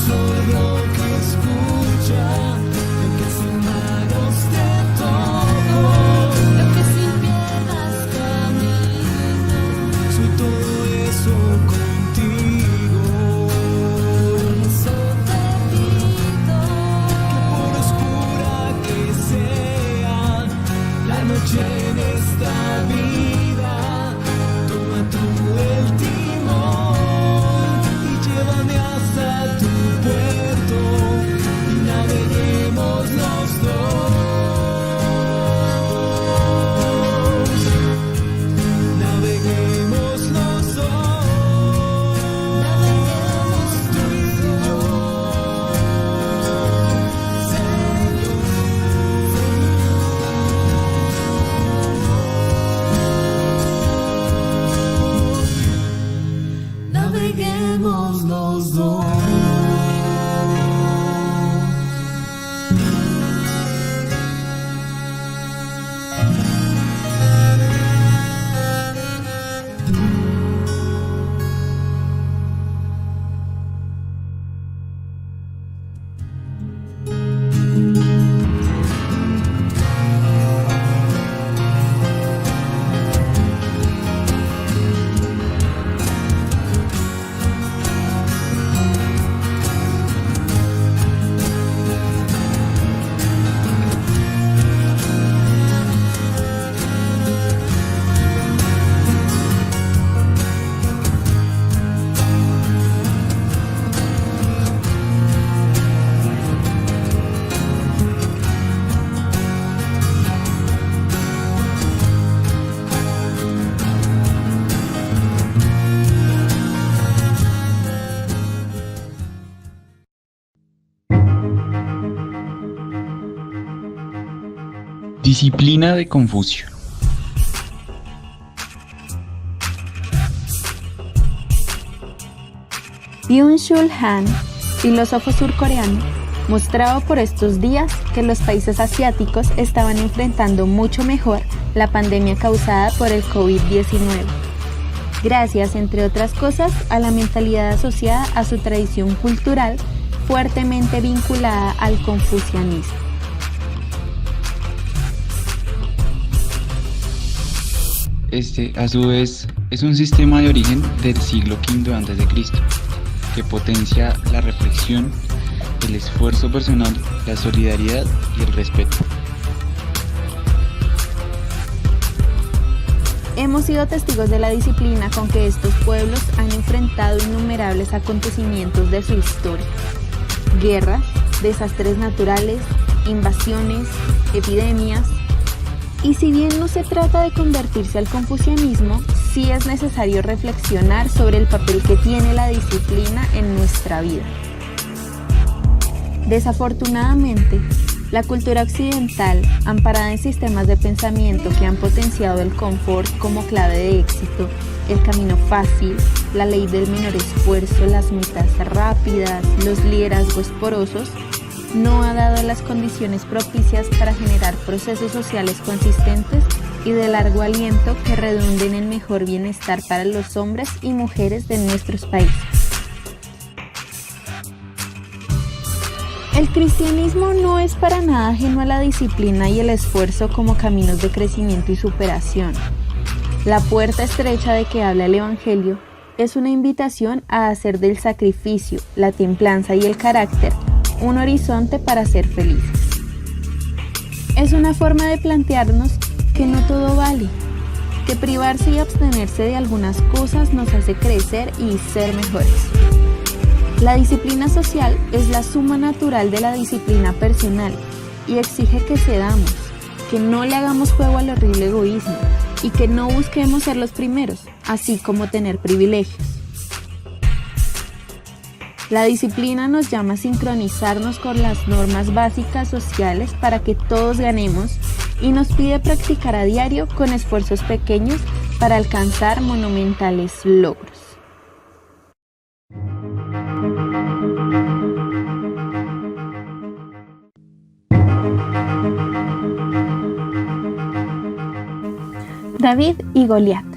sordo que escucha lo que sin manos te toco, lo que sin piernas camino. soy todo eso contigo. Por eso te pido Que por oscura que sea la noche en esta vida, toma tú el timón y llévame hasta tu puerto y naveguemos los dos. Naveguemos los dos. naveguemos Tú y yo, naveguemos los dos. Disciplina de Confucio. Byung-Chul Han, filósofo surcoreano, mostraba por estos días que los países asiáticos estaban enfrentando mucho mejor la pandemia causada por el COVID-19, gracias, entre otras cosas, a la mentalidad asociada a su tradición cultural fuertemente vinculada al confucianismo. Este, a su vez, es un sistema de origen del siglo V a.C., que potencia la reflexión, el esfuerzo personal, la solidaridad y el respeto. Hemos sido testigos de la disciplina con que estos pueblos han enfrentado innumerables acontecimientos de su historia: guerras, desastres naturales, invasiones, epidemias. Y si bien no se trata de convertirse al confucianismo, sí es necesario reflexionar sobre el papel que tiene la disciplina en nuestra vida. Desafortunadamente, la cultura occidental, amparada en sistemas de pensamiento que han potenciado el confort como clave de éxito, el camino fácil, la ley del menor esfuerzo, las metas rápidas, los liderazgos porosos, no ha dado las condiciones propicias para generar procesos sociales consistentes y de largo aliento que redunden en mejor bienestar para los hombres y mujeres de nuestros países. El cristianismo no es para nada ajeno a la disciplina y el esfuerzo como caminos de crecimiento y superación. La puerta estrecha de que habla el Evangelio es una invitación a hacer del sacrificio, la templanza y el carácter un horizonte para ser felices. Es una forma de plantearnos que no todo vale, que privarse y abstenerse de algunas cosas nos hace crecer y ser mejores. La disciplina social es la suma natural de la disciplina personal y exige que cedamos, que no le hagamos juego al horrible egoísmo y que no busquemos ser los primeros, así como tener privilegios. La disciplina nos llama a sincronizarnos con las normas básicas sociales para que todos ganemos y nos pide practicar a diario con esfuerzos pequeños para alcanzar monumentales logros. David y Goliat.